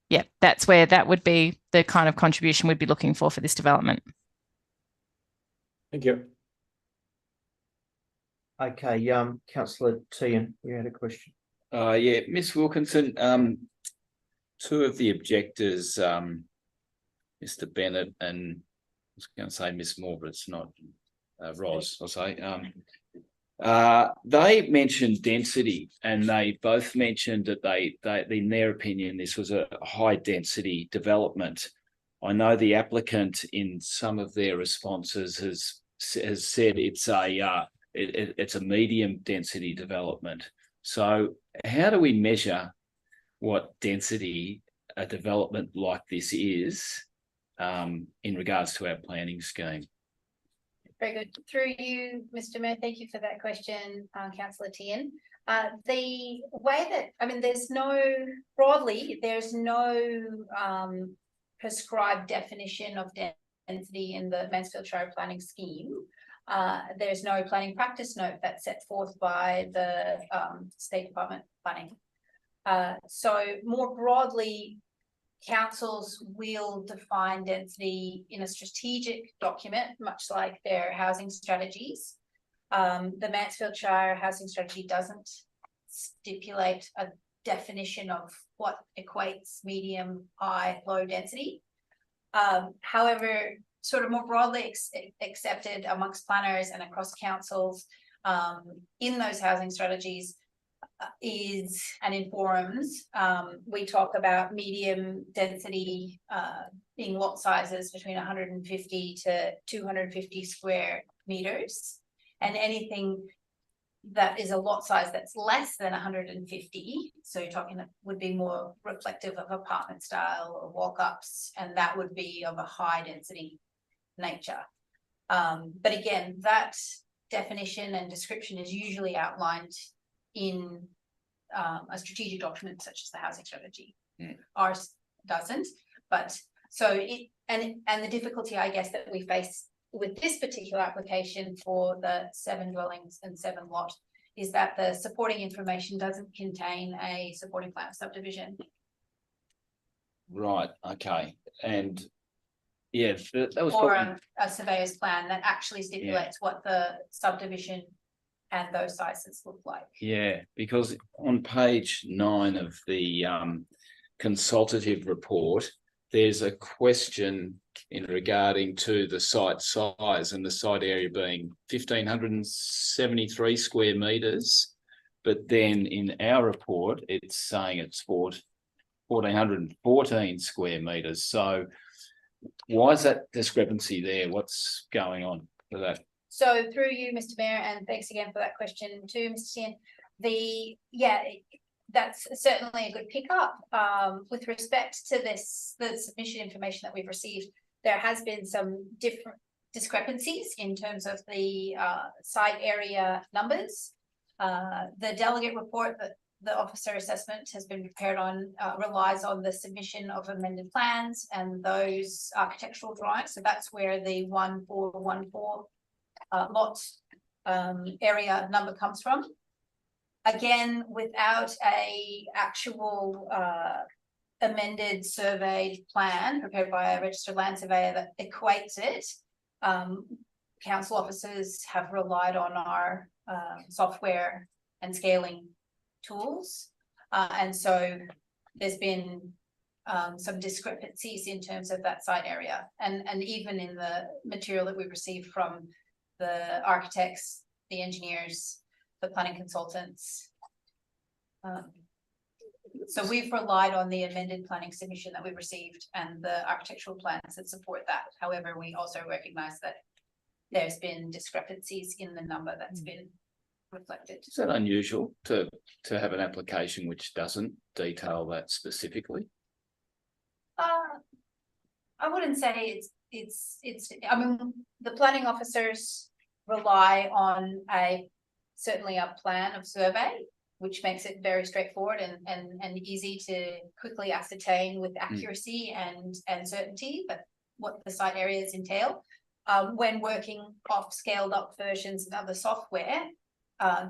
yeah, that's where that would be the kind of contribution we'd be looking for this development. Thank you. Okay, Councillor Tehan, you had a question. Yeah, Ms. Wilkinson, two of the objectors, Mr. Bennett and I was going to say Miss Moore, but it's not Ros, I'll say. They mentioned density, and they both mentioned that they in their opinion, this was a high density development. I know the applicant in some of their responses has said it's a medium density development. So how do we measure what density a development like this is in regards to our planning scheme? Very good. Through you, Mr. Mayor, thank you for that question, Councillor Tehan. The way that, I mean, there's no prescribed definition of density in the Mansfield Shire planning scheme. There's no planning practice note that's set forth by the State Department of Planning. So more broadly, councils will define density in a strategic document, much like their housing strategies. The Mansfield Shire housing strategy doesn't stipulate a definition of what equates medium, high, low density. However, sort of more broadly accepted amongst planners and across councils in those housing strategies is and informs. We talk about medium density being lot sizes between 150 to 250 square meters, and anything that is a lot size that's less than 150, so you're talking that would be more reflective of apartment style or walk-ups, and that would be of a high density nature. But again, that definition and description is usually outlined in a strategic document such as the housing strategy. Ours doesn't, but so it and the difficulty, I guess, that we face with this particular application for the 7 dwellings and 7 lot is that the supporting information doesn't contain a supporting plan of subdivision. Right, okay. And yeah, that was or probably... a surveyor's plan that actually stipulates what the subdivision and those sizes look like. Yeah, because on page 9 of the consultative report, there's a question in regarding to the site size and the site area being 1,573 square metres. But then in our report, it's saying it's 1,414 square metres. So why is that discrepancy there? What's going on for that? So through you, Mr. Mayor, and thanks again for that question too, Mr. Tien. That's certainly a good pickup. With respect to the submission information that we've received, there has been some different discrepancies in terms of the site area numbers. The delegate report that the officer assessment has been prepared on relies on the submission of amended plans and those architectural drawings. So that's where the 1414 lot area number comes from. Again, without a actual amended surveyed plan prepared by a registered land surveyor that equates it, council officers have relied on our software and scaling tools. And so there's been some discrepancies in terms of that site area. And even in the material that we've received from the architects, the engineers, the planning consultants. So we've relied on the amended planning submission that we received and the architectural plans that support that. However, we also recognize that there's been discrepancies in the number that's been reflected. Is that unusual to have an application which doesn't detail that specifically? I wouldn't say it's I mean, the planning officers rely on certainly a plan of survey, which makes it very straightforward and easy to quickly ascertain with accuracy and certainty that what the site areas entail. When working off scaled up versions of other software,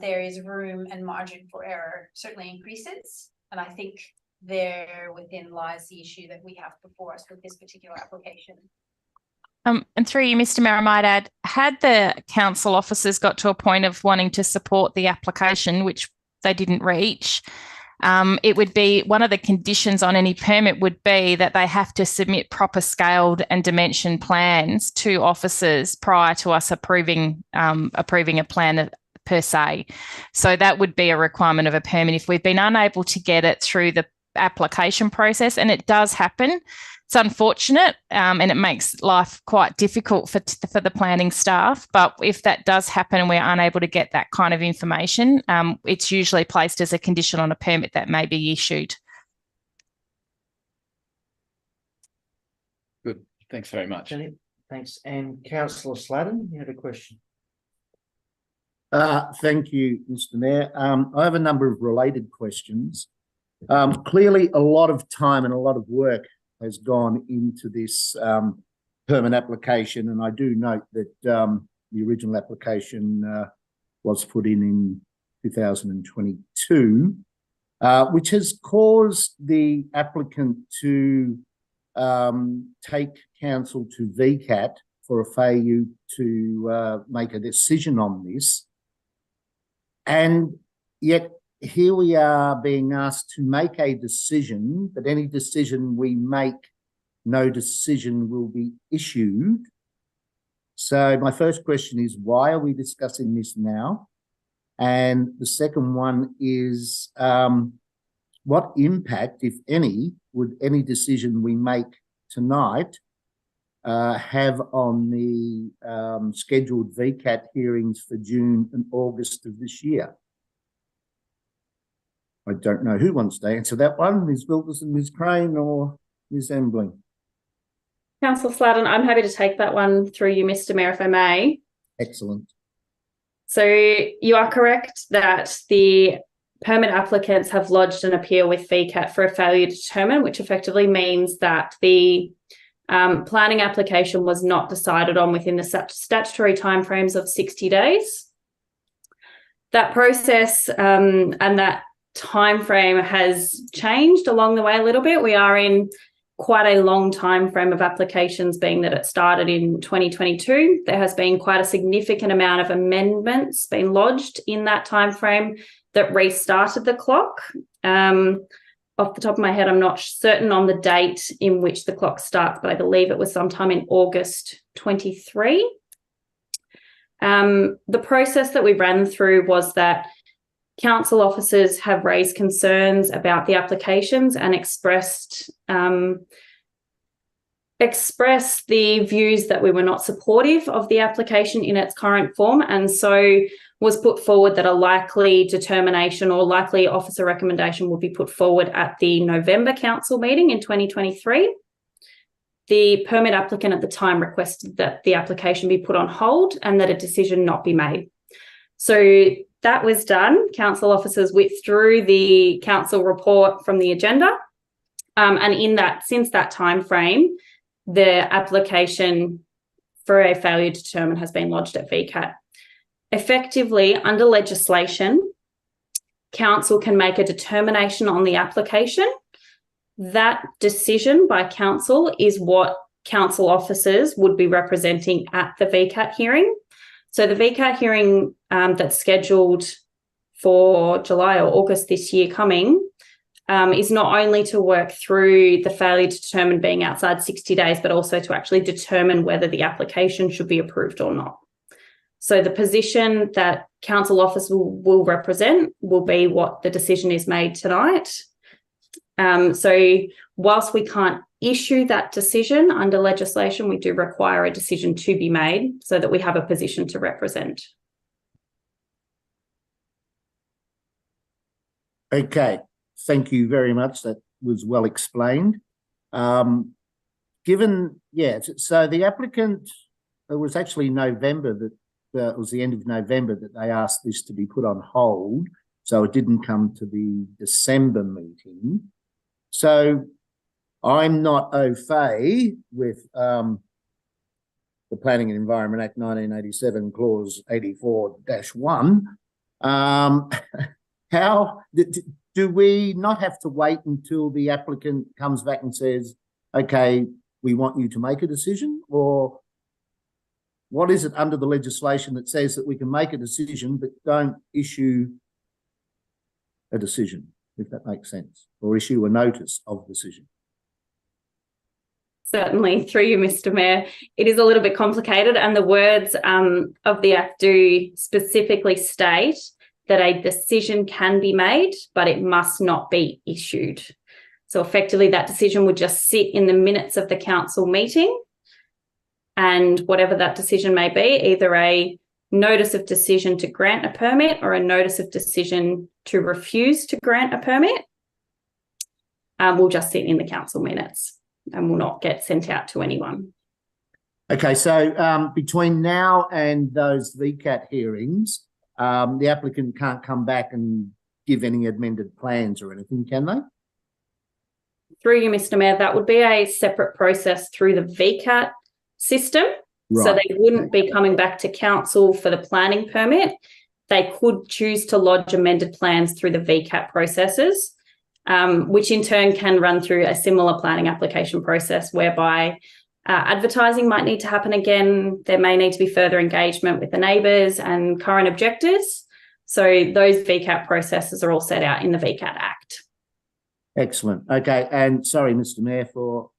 there is room and margin for error certainly increases. And I think there within lies the issue that we have before us with this particular application. And through you, Mr. Mayor, I might add, had the council officers got to a point of wanting to support the application, which they didn't reach, it would be one of the conditions on any permit would be that they have to submit proper scaled and dimension plans to officers prior to us approving a plan per se. So that would be a requirement of a permit if we've been unable to get it through the application process, and it does happen. It's unfortunate, and it makes life quite difficult for the planning staff. But if that does happen and we're unable to get that kind of information, it's usually placed as a condition on a permit that may be issued. Good. Thanks very much. Thanks. And Councillor Sladden, you had a question. Thank you, Mr. Mayor. I have a number of related questions. Clearly, a lot of time and a lot of work has gone into this permit application, and I do note that the original application was put in 2022. which has caused the applicant to take council to VCAT for a failure to make a decision on this. And yet here we are being asked to make a decision, but any decision we make, no decision will be issued. So my first question is, why are we discussing this now? And the second one is, what impact, if any, would any decision we make tonight have on the scheduled VCAT hearings for June and August of this year? I don't know who wants to answer that one, Ms. Wilkerson, Ms. Crane, or Ms. Embling. Councillor Sladden, I'm happy to take that one through you, Mr. Mayor, if I may. Excellent. So you are correct that the permit applicants have lodged an appeal with VCAT for a failure to determine, which effectively means that the planning application was not decided on within the statutory timeframes of 60 days. That process and that timeframe has changed along the way a little bit. We are in quite a long time frame of applications, being that it started in 2022. There has been quite a significant amount of amendments being lodged in that time frame that restarted the clock. Off the top of my head, I'm not certain on the date in which the clock starts, but I believe it was sometime in August 23. The process that we ran through was that council officers have raised concerns about the applications and expressed the views that we were not supportive of the application in its current form, and so was put forward that a likely determination or likely officer recommendation would be put forward at the November council meeting in 2023. The permit applicant at the time requested that the application be put on hold and that a decision not be made. So that was done. Council officers withdrew the council report from the agenda. And in that, since that time frame, the application for a failure to determine has been lodged at VCAT. Effectively, under legislation, council can make a determination on the application. That decision by council is what council officers would be representing at the VCAT hearing. So the VCAT hearing that's scheduled for July or August this year coming is not only to work through the failure to determine being outside 60 days, but also to actually determine whether the application should be approved or not. So the position that council officers will represent will be what the decision is made tonight. So whilst we can't issue that decision under legislation, we do require a decision to be made so that we have a position to represent. Okay, thank you very much. That was well explained. So the applicant, it was actually November that it was the end of November that they asked this to be put on hold, so it didn't come to the December meeting. So I'm not au fait with the Planning and Environment Act 1987, Clause 84-1. How do we not have to wait until the applicant comes back and says, okay, we want you to make a decision? Or what is it under the legislation that says that we can make a decision but don't issue a decision, if that makes sense, or issue a notice of decision? Certainly, through you, Mr. Mayor. It is a little bit complicated, and the words of the Act do specifically state that a decision can be made, but it must not be issued. So effectively, that decision would just sit in the minutes of the council meeting, and whatever that decision may be, either a notice of decision to grant a permit or a notice of decision to refuse to grant a permit, will just sit in the council minutes and will not get sent out to anyone. Okay, so between now and those VCAT hearings, the applicant can't come back and give any amended plans or anything, can they? Through you, Mr. Mayor, that would be a separate process through the VCAT system. Right. So they wouldn't be coming back to council for the planning permit. They could choose to lodge amended plans through the VCAT processes. which in turn can run through a similar planning application process whereby advertising might need to happen again. There may need to be further engagement with the neighbours and current objectors. So those VCAT processes are all set out in the VCAT Act. Excellent. Okay, and sorry, Mr. Mayor, for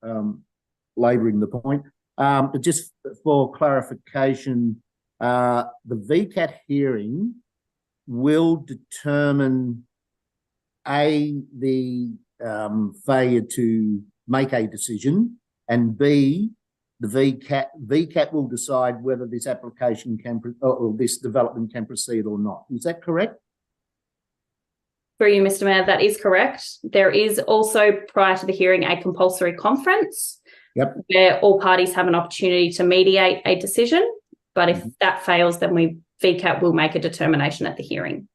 labouring the point. But just for clarification, the VCAT hearing will determine the failure to make a decision, and B, the VCAT will decide whether this application or this development can proceed or not. Is that correct? Through you, Mr. Mayor, that is correct. There is also, prior to the hearing, a compulsory conference where all parties have an opportunity to mediate a decision. But if that fails, then VCAT will make a determination at the hearing.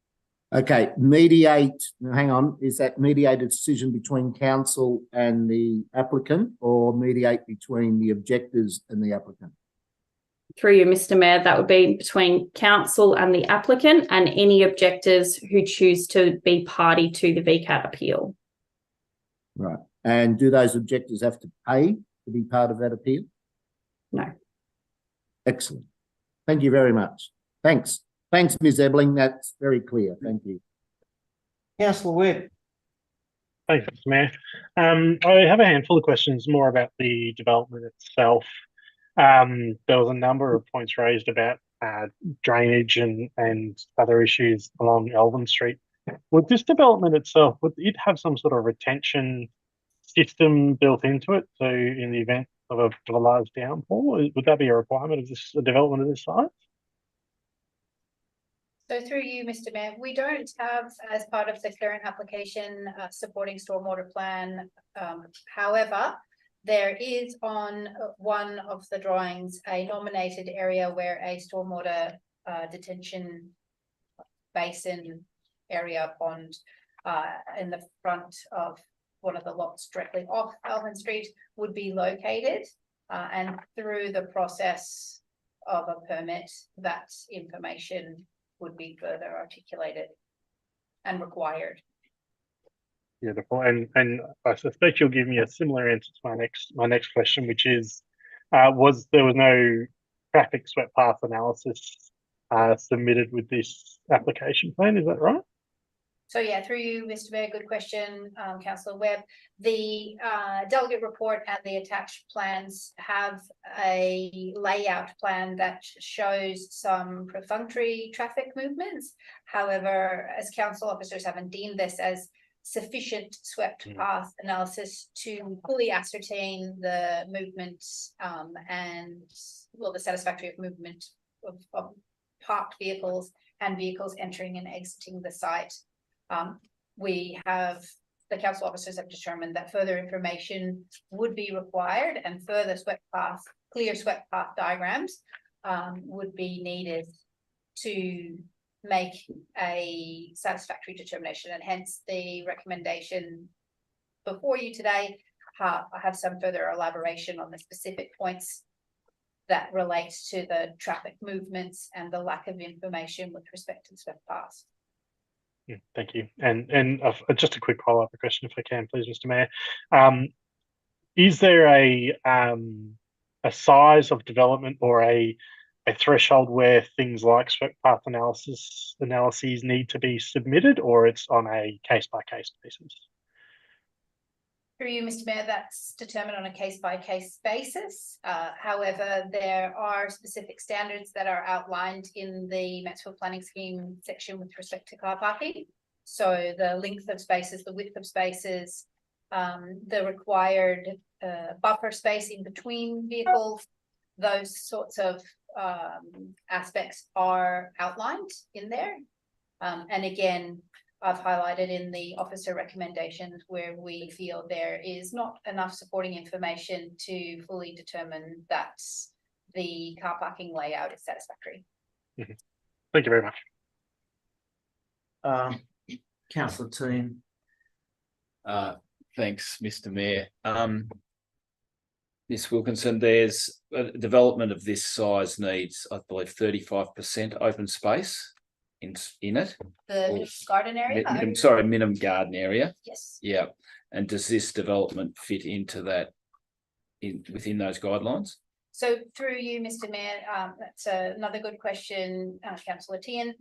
Okay, hang on, is that mediate a decision between council and the applicant, or mediate between the objectors and the applicant? Through you, Mr. Mayor, that would be between council and the applicant and any objectors who choose to be party to the VCAT appeal. Right. And do those objectors have to pay to be part of that appeal? No. Excellent. Thank you very much. Thanks. Thanks, Ms. Ebling. That's very clear. Thank you. Councillor Webb. Thanks, Mr. Mayor. I have a handful of questions more about the development itself. There was a number of points raised about drainage and other issues along Elvin Street. Would this development itself, would it have some sort of retention system built into it? So in the event of a large downpour, would that be a requirement of this development of this size? So through you, Mr. Mayor, we don't have, as part of the current application, supporting stormwater plan. However, there is on one of the drawings a nominated area where a stormwater detention basin area pond in the front of one of the lots directly off Elvin Street would be located, and through the process of a permit, that information would be further articulated and required. Beautiful. And I suspect you'll give me a similar answer to my next question, which is, there was no traffic swept path analysis submitted with this application plan, is that right? So yeah, through you, Mr. Mayor, good question, Councillor Webb. The delegate report and the attached plans have a layout plan that shows some perfunctory traffic movements. However, as council officers haven't deemed this as sufficient swept path analysis to fully ascertain the movement and the satisfactory of movement of parked vehicles and vehicles entering and exiting the site. The council officers have determined that further information would be required and further clear swept path diagrams would be needed to make a satisfactory determination, and hence the recommendation before you today. I have some further elaboration on the specific points that relates to the traffic movements and the lack of information with respect to the swept paths. Yeah, thank you. And just a quick follow-up question, if I can, please, Mr. Mayor. Is there a size of development or a threshold where things like swept path analyses need to be submitted, or it's on a case-by-case basis? Through you, Mr. Mayor, that's determined on a case-by-case basis. However, there are specific standards that are outlined in the Mansfield Planning Scheme section with respect to car parking. So the length of spaces, the width of spaces, the required buffer space in between vehicles, those sorts of aspects are outlined in there. And again, I've highlighted in the officer recommendations where we feel there is not enough supporting information to fully determine that the car parking layout is satisfactory. Mm-hmm. Thank you very much. Councillor Team. Thanks, Mr. Mayor. Ms. Wilkinson, there's a development of this size needs, I believe, 35% open space. in it? The Or garden area? Minimum garden area. Yes. Yeah. And does this development fit into that within those guidelines? So through you, Mr. Mayor, that's another good question, Councillor Tian.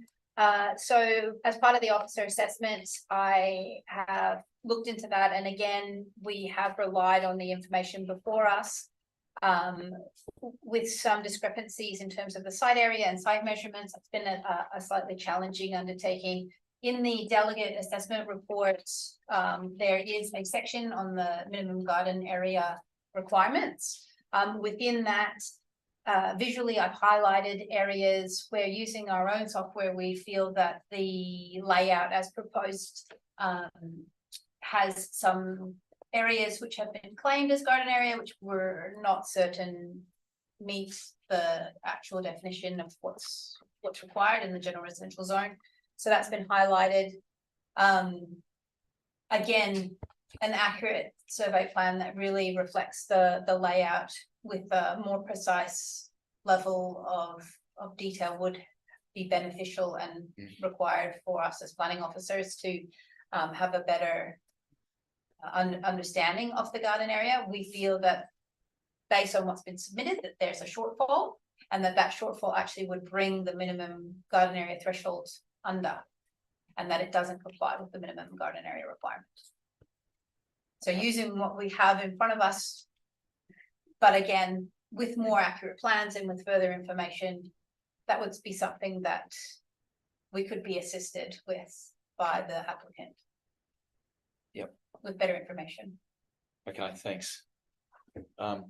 So as part of the officer assessment, I have looked into that, and again, we have relied on the information before us with some discrepancies in terms of the site area and site measurements. It's been a slightly challenging undertaking. In the delegate assessment report, there is a section on the minimum garden area requirements. Within that, visually, I've highlighted areas where using our own software, we feel that the layout as proposed has some areas which have been claimed as garden area, which we're not certain meets the actual definition of what's required in the general residential zone. So that's been highlighted. Again, an accurate survey plan that really reflects the layout with a more precise level of detail would be beneficial and required for us as planning officers to have a better understanding of the garden area. We feel that based on what's been submitted, that there's a shortfall, and that shortfall actually would bring the minimum garden area threshold under, and that it doesn't comply with the minimum garden area requirements. So using what we have in front of us, but again, with more accurate plans and with further information, that would be something that we could be assisted with by the applicant. Yep. With better information. Okay, thanks. I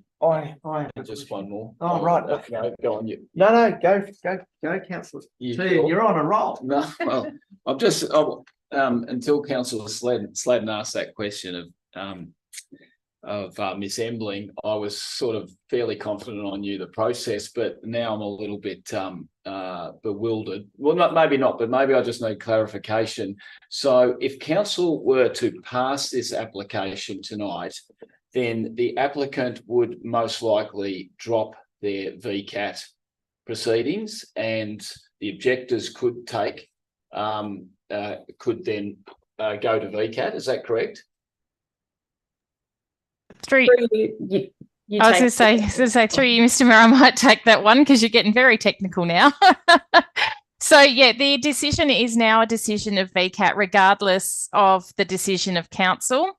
have just one more. Oh, right. No, go on. You. No, go, Councillor. You're on a roll. No, well, until Councillor Sladden asked that question of Miss Embling, I was sort of fairly confident I knew the process, but now I'm a little bit bewildered. Well, maybe not, but maybe I just need clarification. So if council were to pass this application tonight, then the applicant would most likely drop their VCAT proceedings, and the objectors could then go to VCAT. Is that correct? I was going to say through you, Mr. Mayor, I might take that one because you're getting very technical now. So yeah, the decision is now a decision of VCAT, regardless of the decision of council.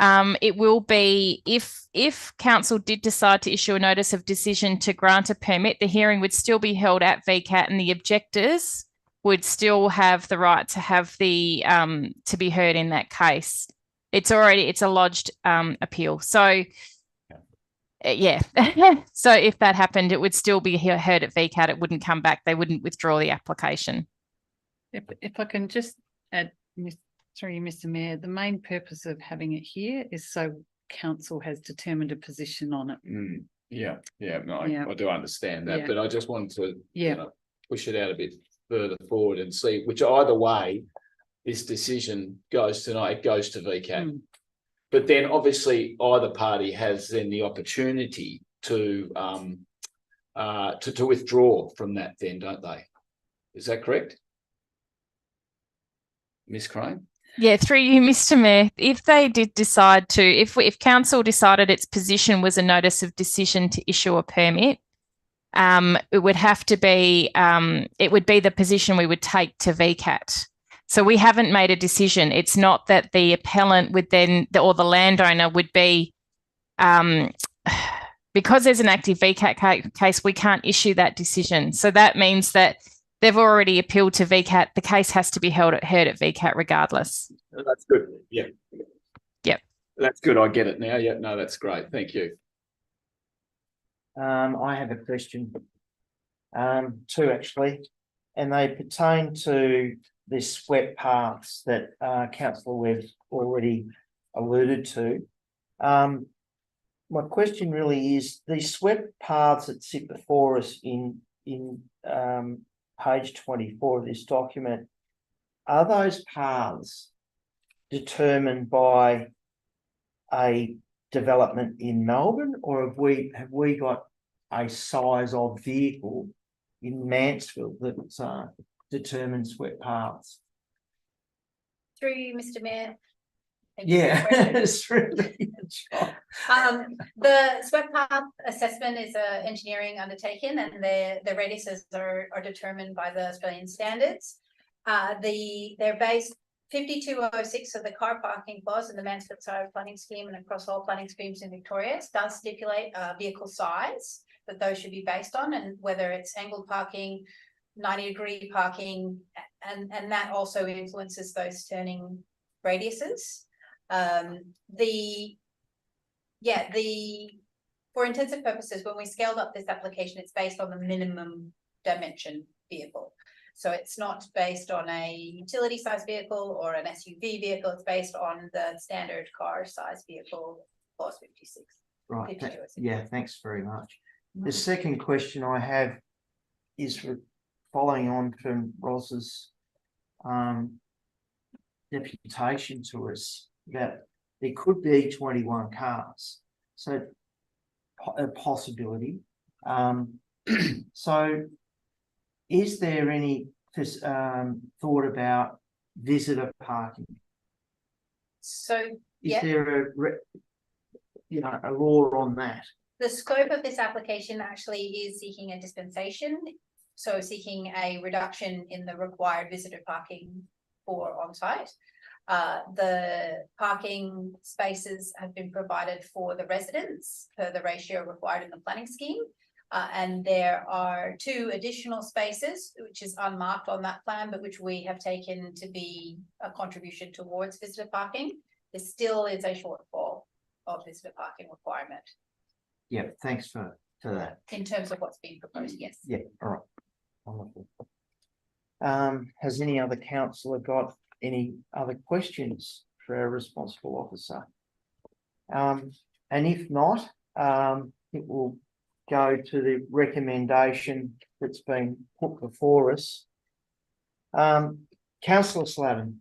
It will be if council did decide to issue a notice of decision to grant a permit, the hearing would still be held at VCAT, and the objectors would still have the right to have the to be heard in that case. It's a lodged appeal. So yeah, so if that happened, it would still be heard at VCAT. It wouldn't come back. They wouldn't withdraw the application. If I can just add, sorry, Mr. Mayor, the main purpose of having it here is so council has determined a position on it. I do understand that, but I just wanted to push it out a bit further forward and see which either way this decision goes tonight, it goes to VCAT. But then obviously either party has then the opportunity to withdraw from that then, don't they? Is that correct? Ms. Crane? Yeah, through you, Mr. Mayor, if they did decide to, if council decided its position was a notice of decision to issue a permit, it would have to be, it would be the position we would take to VCAT. So we haven't made a decision. It's not that the appellant would then, or the landowner would be, because there's an active VCAT case, we can't issue that decision. So that means that they've already appealed to VCAT. The case has to be heard at VCAT regardless. That's good. Yeah. Yep. That's good. I get it now. Yeah. No, that's great. Thank you. I have a question. Two actually, and they pertain to the swept paths that Councillor Webb already alluded to. My question really is these swept paths that sit before us in page 24 of this document, are those paths determined by a development in Melbourne, or have we got a size of vehicle in Mansfield that's determine swept paths? Through you, Mr. Mayor. Thank you for the Yeah, question. it's really The swept path assessment is a engineering undertaking, and the radiuses are determined by the Australian standards. They're based 5206 of the car parking clause in the Mansfield Shire planning scheme and across all planning schemes in Victoria does stipulate vehicle size that those should be based on, and whether it's angled parking, 90-degree parking, and that also influences those turning radiuses. For intensive purposes, when we scaled up this application, it's based on the minimum dimension vehicle. So it's not based on a utility size vehicle or an SUV vehicle. It's based on the standard car size vehicle, clause 56. right. 5206. Yeah, thanks very much. The second question I have is following on from Ross's deputation to us that there could be 21 cars. So a possibility. So is there any thought about visitor parking? So Is there a law on that? the scope of this application actually is seeking a dispensation. So seeking a reduction in the required visitor parking for on-site. The parking spaces have been provided for the residents per the ratio required in the planning scheme. And there are 2 additional spaces, which is unmarked on that plan, but which we have taken to be a contribution towards visitor parking. There still is a shortfall of visitor parking requirement. Yeah, thanks for that. In terms of what's being proposed, yes. Yeah, all right. Wonderful. Has any other councillor got any other questions for our responsible officer? And if not, it will go to the recommendation that's been put before us. Councillor Slavin.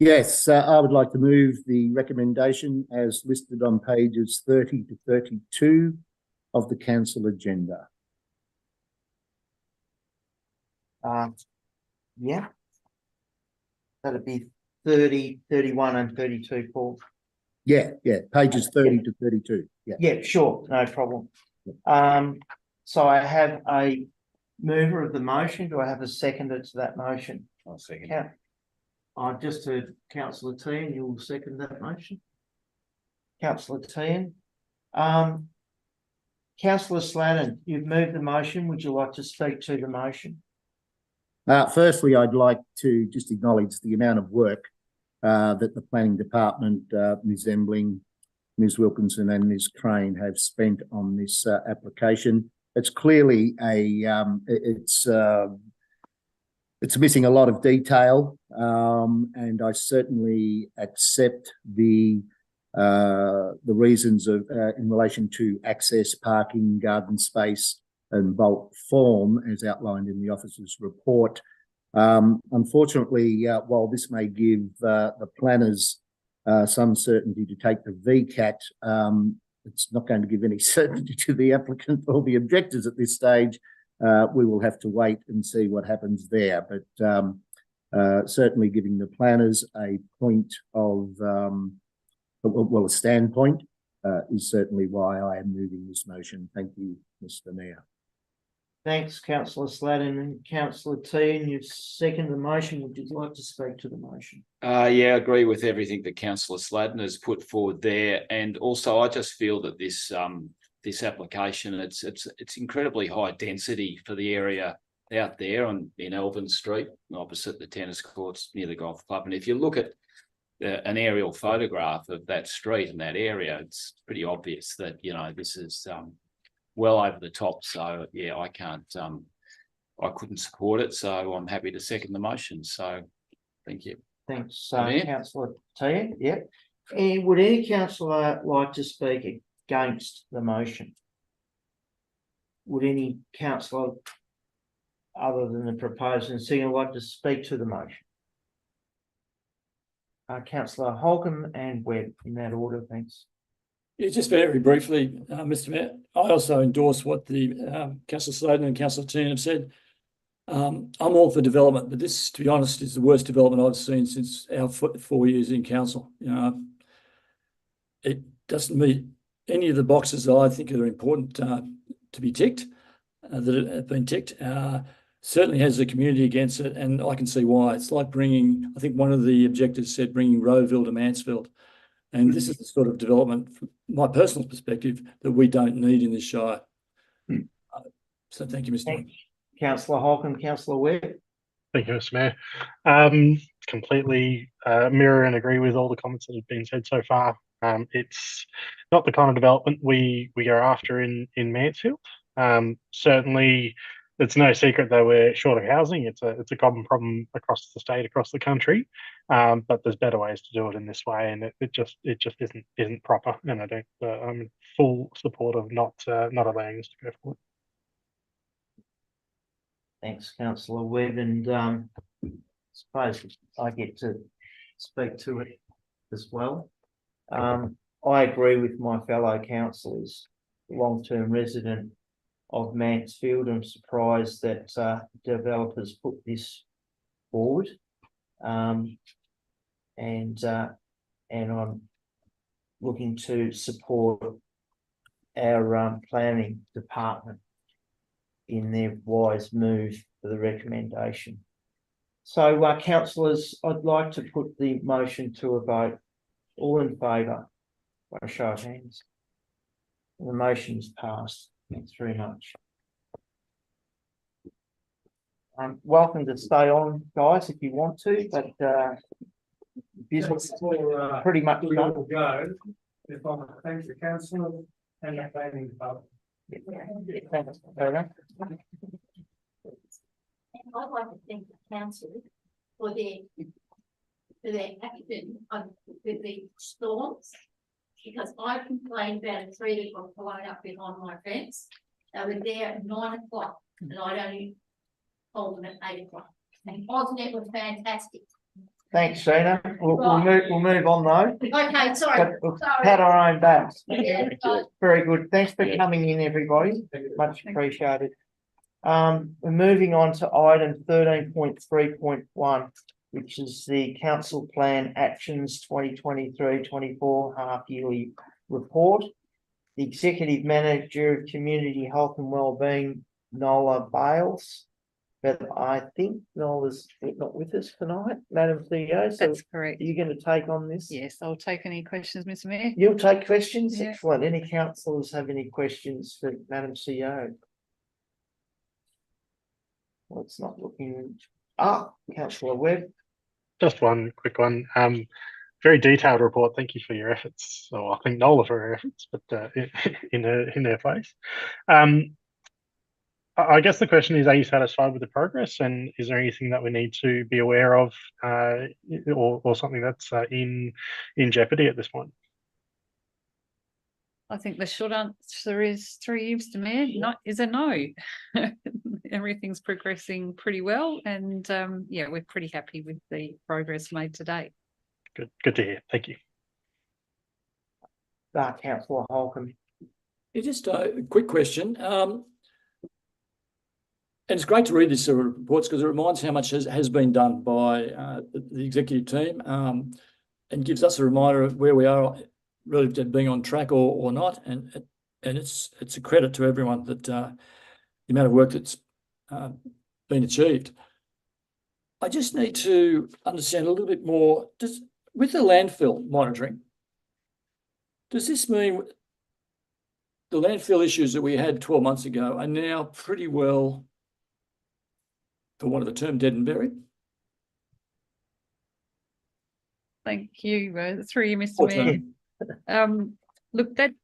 Yes, I would like to move the recommendation as listed on pages 30 to 32 of the council agenda. Yeah. That'd be 30, 31 and 32, Paul. Yeah, pages 30 to 32. Yeah, sure, no problem. So I have a mover of the motion. Do I have a seconder to that motion? I'll second. Yeah. I've just heard Councillor Tehan, you will second that motion. Councillor Tehan. Councillor Slannon, you've moved the motion. Would you like to speak to the motion? Firstly, I'd like to just acknowledge the amount of work that the planning department, Ms. Embling, Ms. Wilkinson and Ms. Crane have spent on this application. It's clearly it's missing a lot of detail, and I certainly accept the reasons of in relation to access, parking, garden space, and bulk form as outlined in the officer's report. Unfortunately, while this may give the planners some certainty to take the VCAT, it's not going to give any certainty to the applicant or the objectors at this stage. We will have to wait and see what happens there. But certainly giving the planners a point of, a standpoint is certainly why I am moving this motion. Thank you, Mr. Mayor. Thanks, Councillor Sladden. And Councillor Tehan, you've seconded the motion. Would you like to speak to the motion? Yeah, I agree with everything that Councillor Sladden has put forward there. And also I just feel that this this application, it's incredibly high density for the area out there in Elvin Street, opposite the tennis courts near the golf club. And if you look at an aerial photograph of that street and that area, it's pretty obvious that, you know, this is well over the top. So yeah, I couldn't support it. So I'm happy to second the motion. So thank you. Thanks, Councillor Tehan. Yep. And would any councillor like to speak against the motion? Would any councillor other than the proposed and singer like to speak to the motion? Councillor Holcomb and Webb in that order, thanks. Yeah, just very briefly, Mr. Mayor, I also endorse what the Councillor Sladen and Councillor Tean have said. I'm all for development, but this, to be honest, is the worst development I've seen since our 4 years in council. It doesn't meet any of the boxes that I think are important to be ticked, that have been ticked. Certainly has the community against it, and I can see why. It's like bringing, I think one of the objectives said bringing Rowville to Mansfield. And this is the sort of development, from my personal perspective, that we don't need in this shire. So thank you, Mr. Mayor. Councillor Holcomb, Councillor Webb. Thank you, Mr. Mayor. Completely mirror and agree with all the comments that have been said so far. It's not the kind of development we are after in Mansfield. Certainly, it's no secret that we're short of housing. It's a common problem across the state, across the country. But there's better ways to do it in this way, and it just isn't proper. And I don't. I'm in full support of not allowing this to go forward. Thanks, Councillor Webb, and I suppose I get to speak to it as well. I agree with my fellow councillors, long-term resident of Mansfield. I'm surprised that developers put this forward, and I'm looking to support our planning department in their wise move for the recommendation. So, councillors, I'd like to put the motion to a vote. All in favour, by a show of hands. The motion's passed. Thanks very much. Welcome to stay on, guys, if you want to, but business is pretty much done. Go. If I thank the council and the planning department. Thanks, Vera. I'd like to thank the council for their action on the storms, because I complained about a tree that got blown up behind my fence. They were there at 9 o'clock, and I'd only told them at 8 o'clock. And AusNet was fantastic. Thanks, Sheena. We'll move on though. Okay, sorry. But we'll Sorry. pat our own backs. Yeah. Very good. Thanks for coming in, everybody. Much appreciated. We're moving on to item 13.3.1, which is the Council Plan Actions 2023-24 half-yearly report. The Executive Manager of Community Health and Wellbeing, Nola Bales. But I think Nola's not with us tonight, Madam CEO. So That's correct. are you going to take on this? Yes, I'll take any questions, Mr. Mayor. You'll take questions? Yeah. Excellent. Any councillors have any questions for Madam CEO? Well, it's not looking. Councillor Webb. Just one quick one. Very detailed report. Thank you for your efforts. So I think Nola for her efforts, but in her place. I guess the question is, are you satisfied with the progress, and is there anything that we need to be aware of, or something that's in jeopardy at this point? I think the short answer is through you, Mr. Mayor. Is a no. Everything's progressing pretty well, and yeah, we're pretty happy with the progress made to date. Good to hear. Thank you. Councillor Holcomb. Yeah, just a quick question. And it's great to read these reports because it reminds how much has been done by the executive team, and gives us a reminder of where we are relative to being on track or not. And it's a credit to everyone that the amount of work that's been achieved. I just need to understand a little bit more. With the landfill monitoring, does this mean the landfill issues that we had 12 months ago are now pretty well, for want of a term, dead and buried? Thank you. Through you, Mr. Mayor. Look, that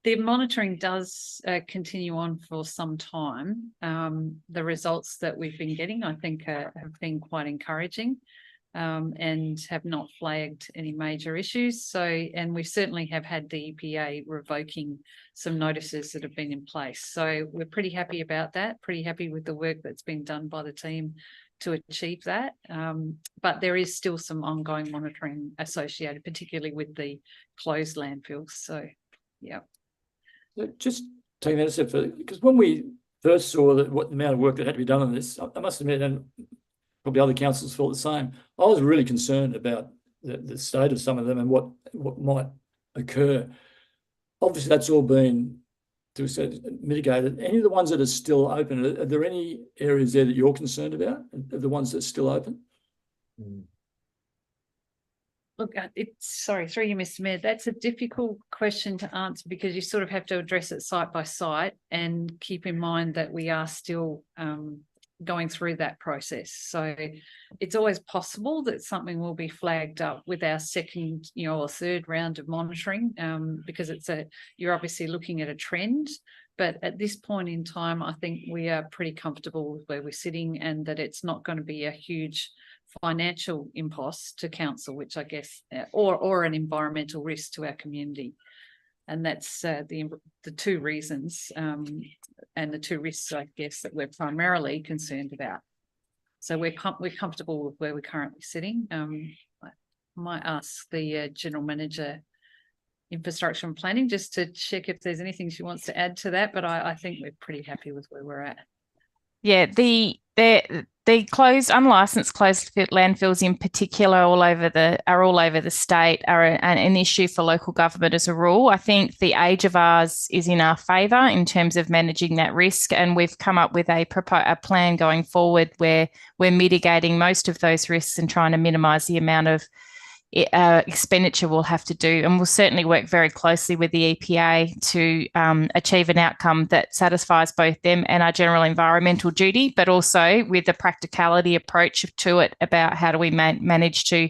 the monitoring does continue on for some time. The results that we've been getting, I think, have been quite encouraging, and have not flagged any major issues. So, and we certainly have had the EPA revoking some notices that have been in place. So we're pretty happy about that, pretty happy with the work that's been done by the team to achieve that. But there is still some ongoing monitoring associated, particularly with the closed landfills. So, yeah. Just taking that a step further, because when we first saw that what the amount of work that had to be done on this, I must admit, and probably other councils felt the same, I was really concerned about the state of some of them and what might occur. Obviously, that's all been to a certain mitigated. Any of the ones that are still open, are there any areas there that you're concerned about, the ones that are still open? Look, sorry, through you, Mr. Mayor, that's a difficult question to answer because you sort of have to address it site by site and keep in mind that we are still going through that process. So it's always possible that something will be flagged up with our second, or third round of monitoring, because you're obviously looking at a trend. But at this point in time, I think we are pretty comfortable with where we're sitting and that it's not going to be a huge financial impost to council, which I guess, or an environmental risk to our community. And that's the two reasons and the two risks, I guess, that we're primarily concerned about. So we're comfortable with where we're currently sitting. I might ask the General Manager, Infrastructure and Planning, just to check if there's anything she wants to add to that, but I think we're pretty happy with where we're at. Yeah, the unlicensed closed landfills in particular are all over the state, are an issue for local government as a rule. I think the age of ours is in our favour in terms of managing that risk, and we've come up with a plan going forward where we're mitigating most of those risks and trying to minimise the amount of expenditure we'll have to do, and we'll certainly work very closely with the EPA to achieve an outcome that satisfies both them and our general environmental duty, but also with the practicality approach to it about how do we manage to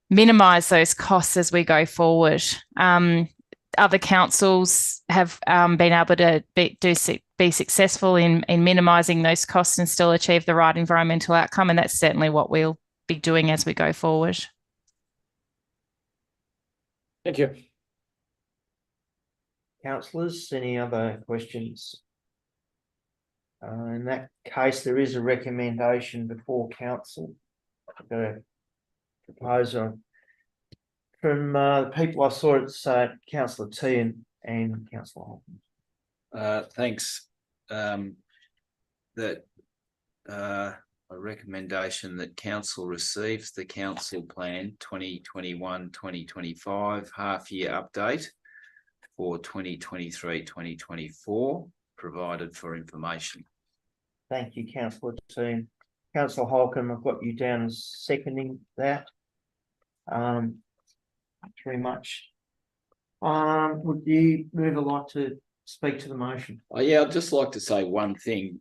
minimise those costs as we go forward. Other councils have been able to be successful in minimising those costs and still achieve the right environmental outcome, and that's certainly what we'll be doing as we go forward. Thank you. Councillors, any other questions? In that case, there is a recommendation before council. I've got a proposal from the people I saw. It's Councillor T and Councillor Holcomb. Thanks. A recommendation that council receives the council plan 2021-2025 half-year update for 2023-2024 provided for information. Thank you, Councillor T. Councillor Holcomb, I've got you down as seconding that. Thanks very much. Would you like to speak to the motion? Yeah, I'd just like to say one thing.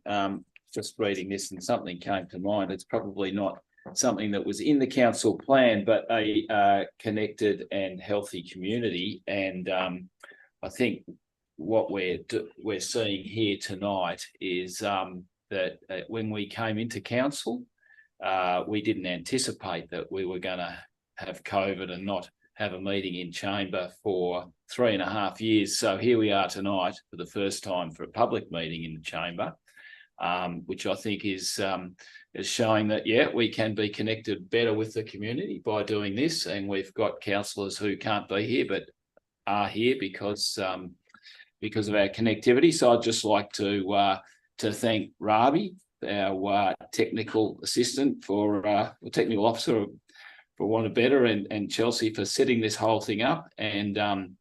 Just reading this and something came to mind. It's probably not something that was in the council plan, but a connected and healthy community. And I think what we're seeing here tonight is that when we came into council, we didn't anticipate that we were going to have COVID and not have a meeting in chamber for 3.5 years. So here we are tonight for the first time for a public meeting in the chamber. Which I think is showing that, yeah, we can be connected better with the community by doing this. And we've got councillors who can't be here but are here because of our connectivity. So I'd just like to thank Ravi, our technical assistant, technical officer, for want of better, and Chelsea for setting this whole thing up, and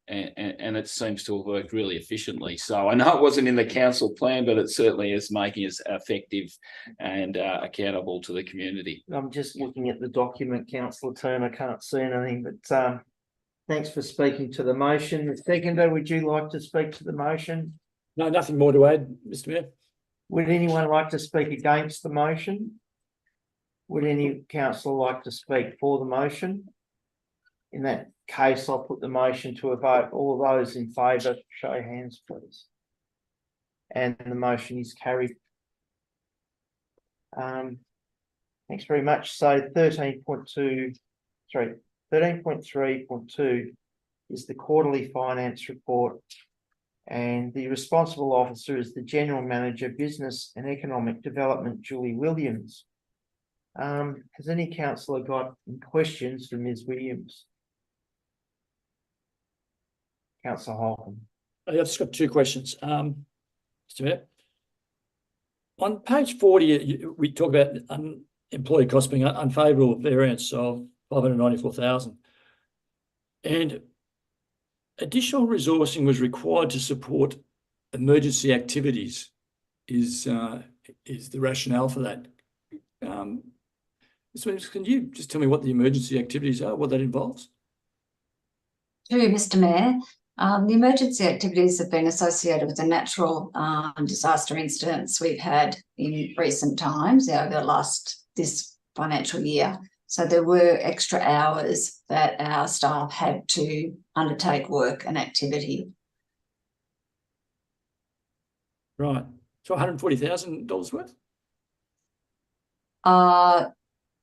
it seems to have worked really efficiently. So I know it wasn't in the council plan, but it certainly is making us effective and accountable to the community. I'm just looking at the document, Councillor Turner. I can't see anything, but thanks for speaking to the motion. The seconder, would you like to speak to the motion? No, nothing more to add, Mr. Mayor. Would anyone like to speak against the motion? Would any councillor like to speak for the motion? In that case, I'll put the motion to a vote. All those in favour, show hands, please. And the motion is carried. Thanks very much. So 13.3.2 is the quarterly finance report, and the responsible officer is the General Manager, Business and Economic Development, Julie Williams. Has any councillor got questions for Ms Williams? Councillor Holcomb. I've just got two questions. Mr. Mayor, on page 40, we talk about employee costs being unfavourable variance of 594,000, and additional resourcing was required to support emergency activities. Is the rationale for that? So can you just tell me what the emergency activities are, what that involves? Sure, Mr. Mayor. The emergency activities have been associated with the natural disaster incidents we've had in recent times over this financial year. So there were extra hours that our staff had to undertake work and activity. Right. So $140,000 worth?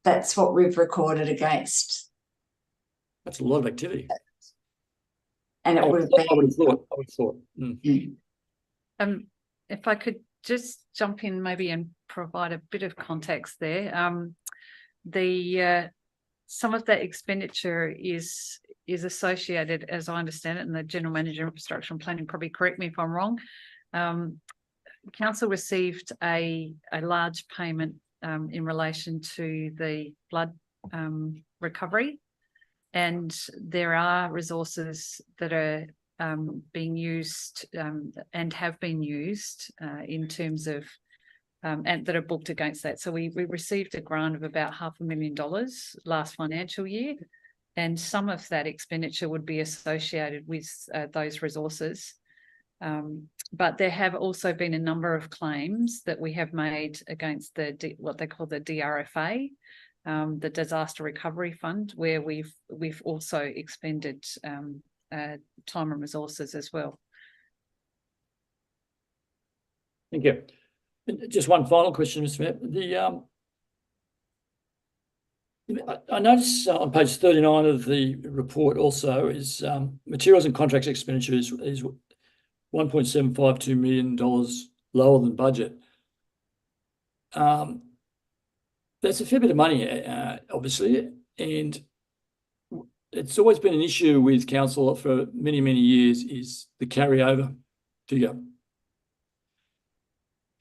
That's what we've recorded against. That's a lot of activity. And it would have been. I would have thought. Mm. If I could just jump in maybe and provide a bit of context there. Some of that expenditure is associated, as I understand it, and the General Manager of Infrastructure and Planning probably correct me if I'm wrong. Council received a large payment in relation to the flood recovery, and there are resources that are being used and have been used in terms of and that are booked against that. So we received a grant of about $500,000 last financial year, and some of that expenditure would be associated with those resources. But there have also been a number of claims that we have made against what they call the DRFA, the Disaster Recovery Fund, where we've also expended time and resources as well. Thank you. Just one final question, Mr. Mayor. I notice on page 39 of the report also is materials and contracts expenditure is $1.752 million lower than budget. That's a fair bit of money, obviously, and it's always been an issue with council for many, many years is the carryover figure.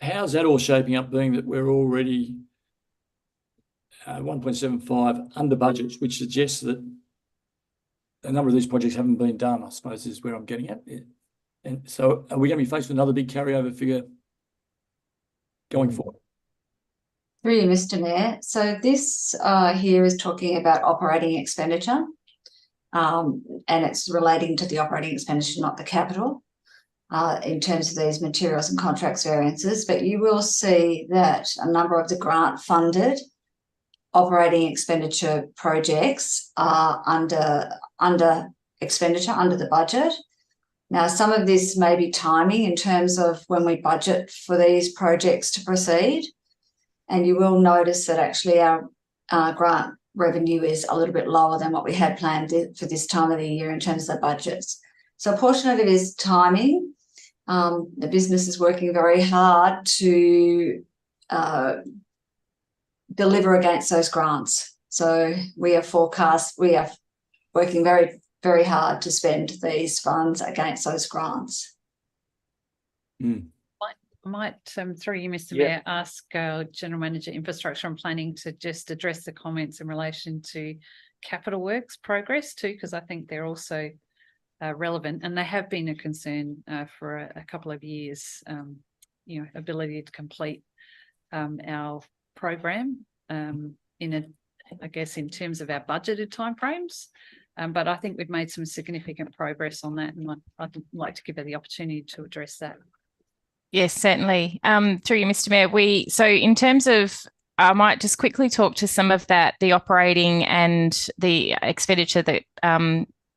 How's that all shaping up, being that we're already 1.75 under budget, which suggests that a number of these projects haven't been done, I suppose, is where I'm getting at. And so are we going to be faced with another big carryover figure going forward? Through you, Mr. Mayor. So this here is talking about operating expenditure, and it's relating to the operating expenditure, not the capital, in terms of these materials and contracts variances. But you will see that a number of the grant-funded operating expenditure projects are under expenditure, under the budget. Now, some of this may be timing in terms of when we budget for these projects to proceed. And you will notice that actually our grant revenue is a little bit lower than what we had planned for this time of the year in terms of the budgets. So a portion of it is timing. The business is working very hard to deliver against those grants. So we are working very, very hard to spend these funds against those grants. Mm. Might through you, Mr. Mayor, ask General Manager Infrastructure and Planning to just address the comments in relation to capital works progress too, because I think they're also relevant, and they have been a concern for a couple of years. Ability to complete our program I guess in terms of our budgeted timeframes. But I think we've made some significant progress on that, and I'd like to give her the opportunity to address that. Yes, certainly. Through you, Mr. Mayor, so in terms of, I might just quickly talk to some of that, the operating and the expenditure that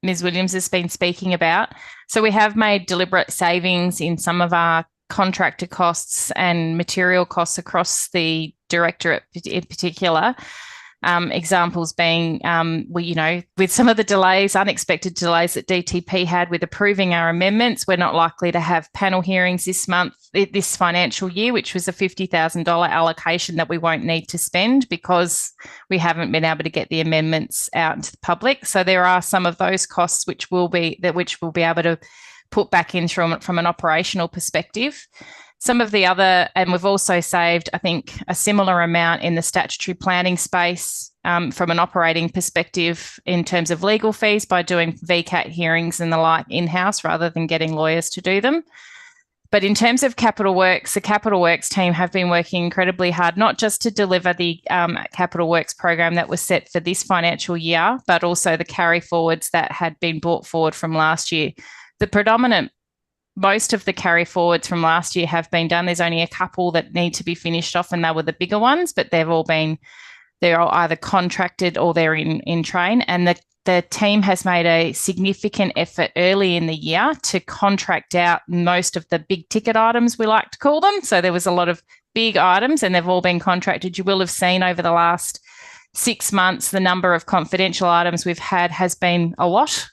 Ms. Williams has been speaking about. So we have made deliberate savings in some of our contractor costs and material costs across the directorate in particular. Examples being, with some of the delays, unexpected delays that DTP had with approving our amendments, we're not likely to have panel hearings this financial year, which was a $50,000 allocation that we won't need to spend because we haven't been able to get the amendments out into the public. So there are some of those costs which we'll be able to put back in from an operational perspective. Some of the other, and we've also saved, I think, a similar amount in the statutory planning space from an operating perspective in terms of legal fees by doing VCAT hearings and the like in-house rather than getting lawyers to do them. But in terms of capital works, the capital works team have been working incredibly hard, not just to deliver the capital works program that was set for this financial year, but also the carry forwards that had been brought forward from last year. Most of the carry forwards from last year have been done. There's only a couple that need to be finished off, and they were the bigger ones, but they're all either contracted or they're in train. And the team has made a significant effort early in the year to contract out most of the big ticket items, we like to call them. So there was a lot of big items and they've all been contracted. You will have seen over the last 6 months, the number of confidential items we've had has been a lot.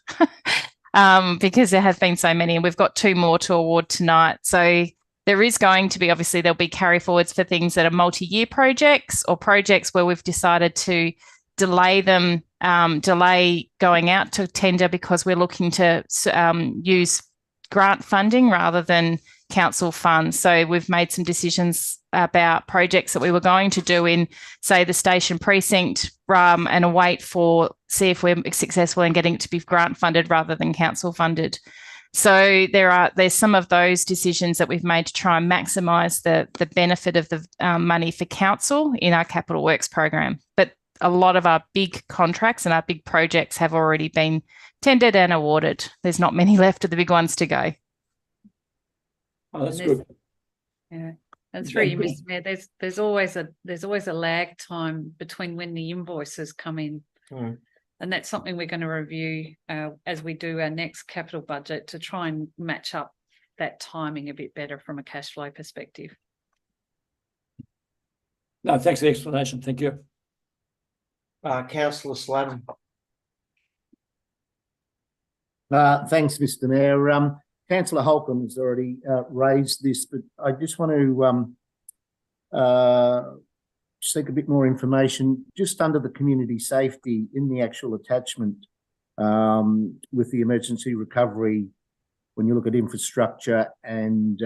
Because there have been so many, and we've got 2 more to award tonight. So there is going to be, obviously, there'll be carry forwards for things that are multi-year projects or projects where we've decided to delay them, delay going out to tender because we're looking to use grant funding rather than council funds. So we've made some decisions about projects that we were going to do in, say, the station precinct and see if we're successful in getting it to be grant funded rather than council funded. So there's some of those decisions that we've made to try and maximise the benefit of the money for council in our capital works program. But a lot of our big contracts and our big projects have already been tendered and awarded. There's not many left of the big ones to go. Oh, that's good. Yeah. And through you, Mr. Mayor, there's always a lag time between when the invoices come in. And that's something we're going to review as we do our next capital budget to try and match up that timing a bit better from a cash flow perspective. No, thanks for the explanation. Thank you. Councillor Sladden. Thanks, Mr. Mayor. Councillor Holcomb has already raised this, but I just want to seek a bit more information just under the community safety in the actual attachment with the emergency recovery. When you look at infrastructure and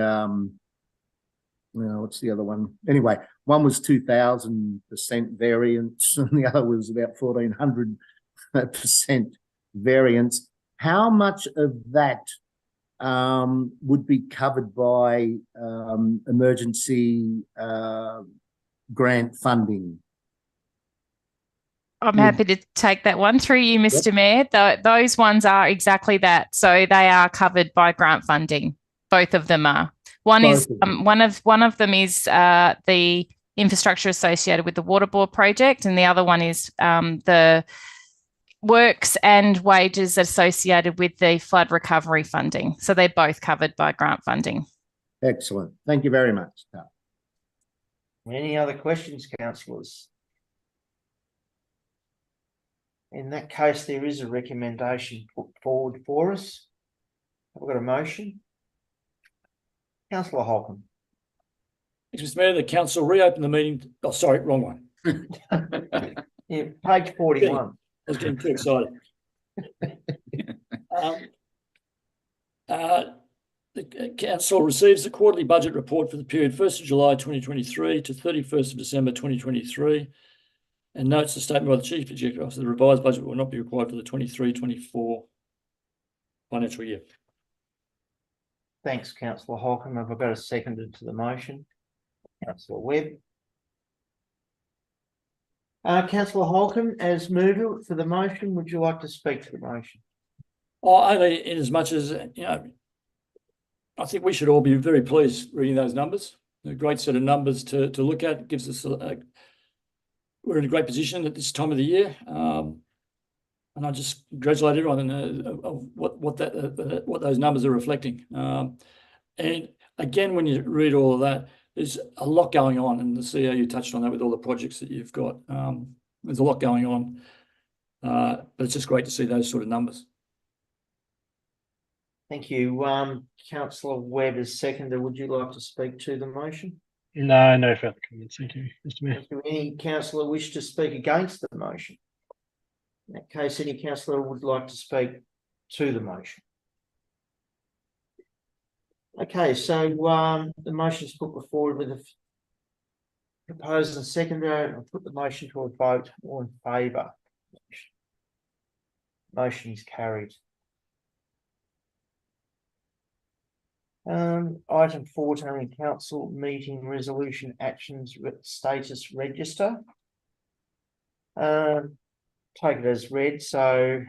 what's the other one? Anyway, one was 2,000% variance and the other was about 1,400% variance. How much of that would be covered by emergency grant funding? I'm happy to take that one through you, Mr. Mayor. Those ones are exactly that. So they are covered by grant funding. Both of them are. One of them is the infrastructure associated with the water board project, and the other one is the works and wages associated with the flood recovery funding. So they're both covered by grant funding. Excellent. Thank you very much. Any other questions, councillors? In that case, there is a recommendation put forward for us. I've got a motion. Councillor Holcomb. Thanks, Mr. Mayor. The council reopened the meeting. Oh, sorry, wrong one. Yeah, page 41. I was getting too excited. The council receives the quarterly budget report for the period 1st of July 2023 to 31st of December 2023 and notes the statement by the Chief Executive Officer the revised budget will not be required for the 23-24 financial year. Thanks, Councillor Holcomb. Have I got a seconder to the motion? Councillor Webb. Councillor Holcomb, as mover for the motion, would you like to speak to the motion? Only in as much as, I think we should all be very pleased reading those numbers. A great set of numbers to look at. It gives us we're in a great position at this time of the year. And I just congratulate everyone on what those numbers are reflecting. And again, when you read all of that, there's a lot going on, and the CEO, you touched on that with all the projects that you've got. There's a lot going on. But it's just great to see those sort of numbers. Thank you. Councillor Webb is seconder. Would you like to speak to the motion? No, no further comments. Thank you, Mr. Mayor. Thank you. Any councillor wish to speak against the motion? In that case, any councillor would like to speak to the motion? Okay, so the motion is put before with the proposed and seconder. I'll put the motion to a vote. All in favour? Motion is carried. Item 14, council meeting resolution actions status register. Take it as read. So,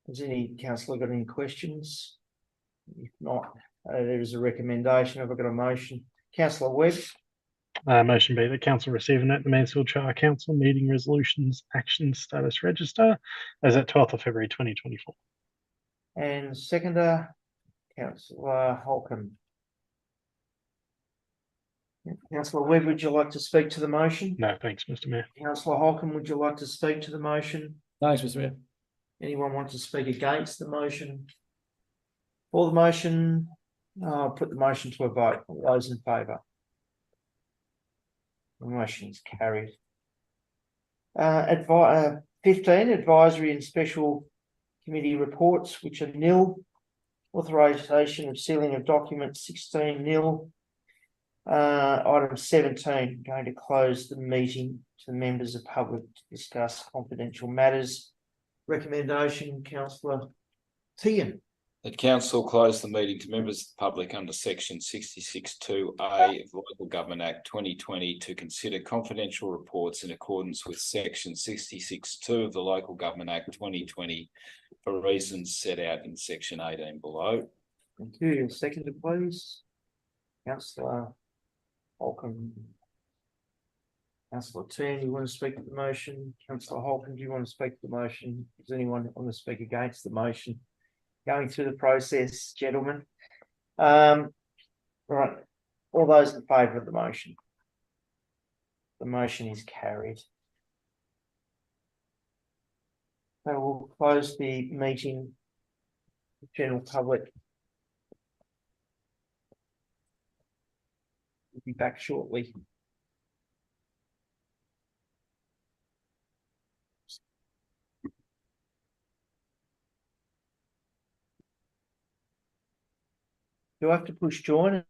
has any councillor got any questions? If not, there is a recommendation. Have I got a motion? Councillor Webb. Motion be that council receive and note the Mansfield Shire Council meeting resolutions action status register as at 12th of February 2024. And seconder, Councillor Holcomb. Councillor Webb, would you like to speak to the motion? No, thanks, Mr. Mayor. Councillor Holcomb, would you like to speak to the motion? Thanks, Mr. Mayor. Anyone want to speak against the motion? For the motion, I'll put the motion to a vote. All those in favour? The motion is carried. 15, advisory and special committee reports, which are nil. Authorisation of sealing of documents, 16 nil. Item 17, going to close the meeting to members of public to discuss confidential matters. Recommendation, Councillor Teagan. That council close the meeting to members of the public under section 66(2)(a) of the Local Government Act 2020 to consider confidential reports in accordance with section 66(2) of the Local Government Act 2020 for reasons set out in section 18 below. Thank you. Seconder, please. Councillor Holcomb. Councillor Teagan, you want to speak to the motion? Councillor Holcomb, do you want to speak to the motion? Does anyone want to speak against the motion? Going through the process, gentlemen. Right. All those in favour of the motion? The motion is carried. So we'll close the meeting. General public will be back shortly. Do I have to push join?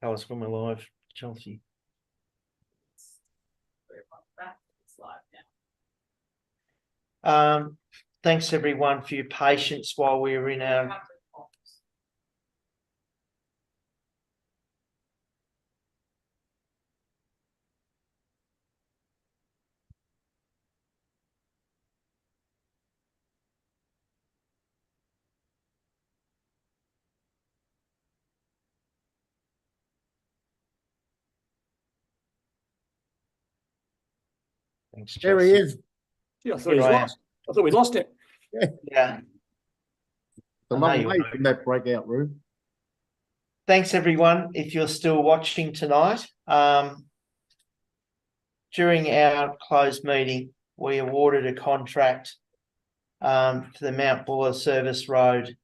Tell us when we're live, Chelsea. Thanks everyone for your patience while we were in our. Thanks, There he Chelsea. is. Yeah, I thought Here he's I am. lost. I thought we lost him. Yeah. A I know long you way were. from that breakout room. Thanks everyone. If you're still watching tonight, during our closed meeting, we awarded a contract for the Mount Buller Service Road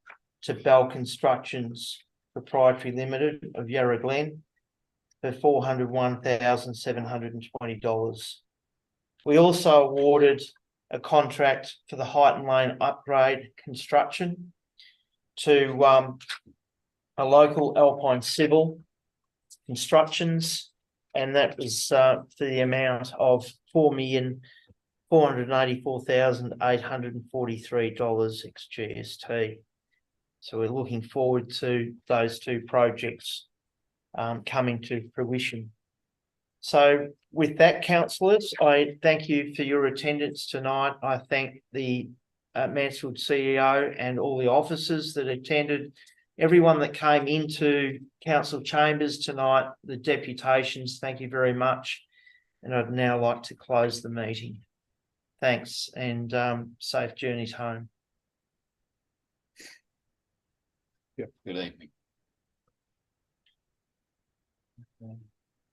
to Bell Constructions Proprietary Limited of Yarra Glen for $401,720. We also awarded a contract for the Heighton Lane upgrade construction to a local Alpine Civil Constructions, and that was for the amount of $484,843 ex GST. So we're looking forward to those two projects coming to fruition. So with that, councillors, I thank you for your attendance tonight. I thank the Mansfield CEO and all the officers that attended, everyone that came into council chambers tonight, the deputations, thank you very much. And I'd now like to close the meeting. Thanks, and safe journeys home. Good evening. Okay.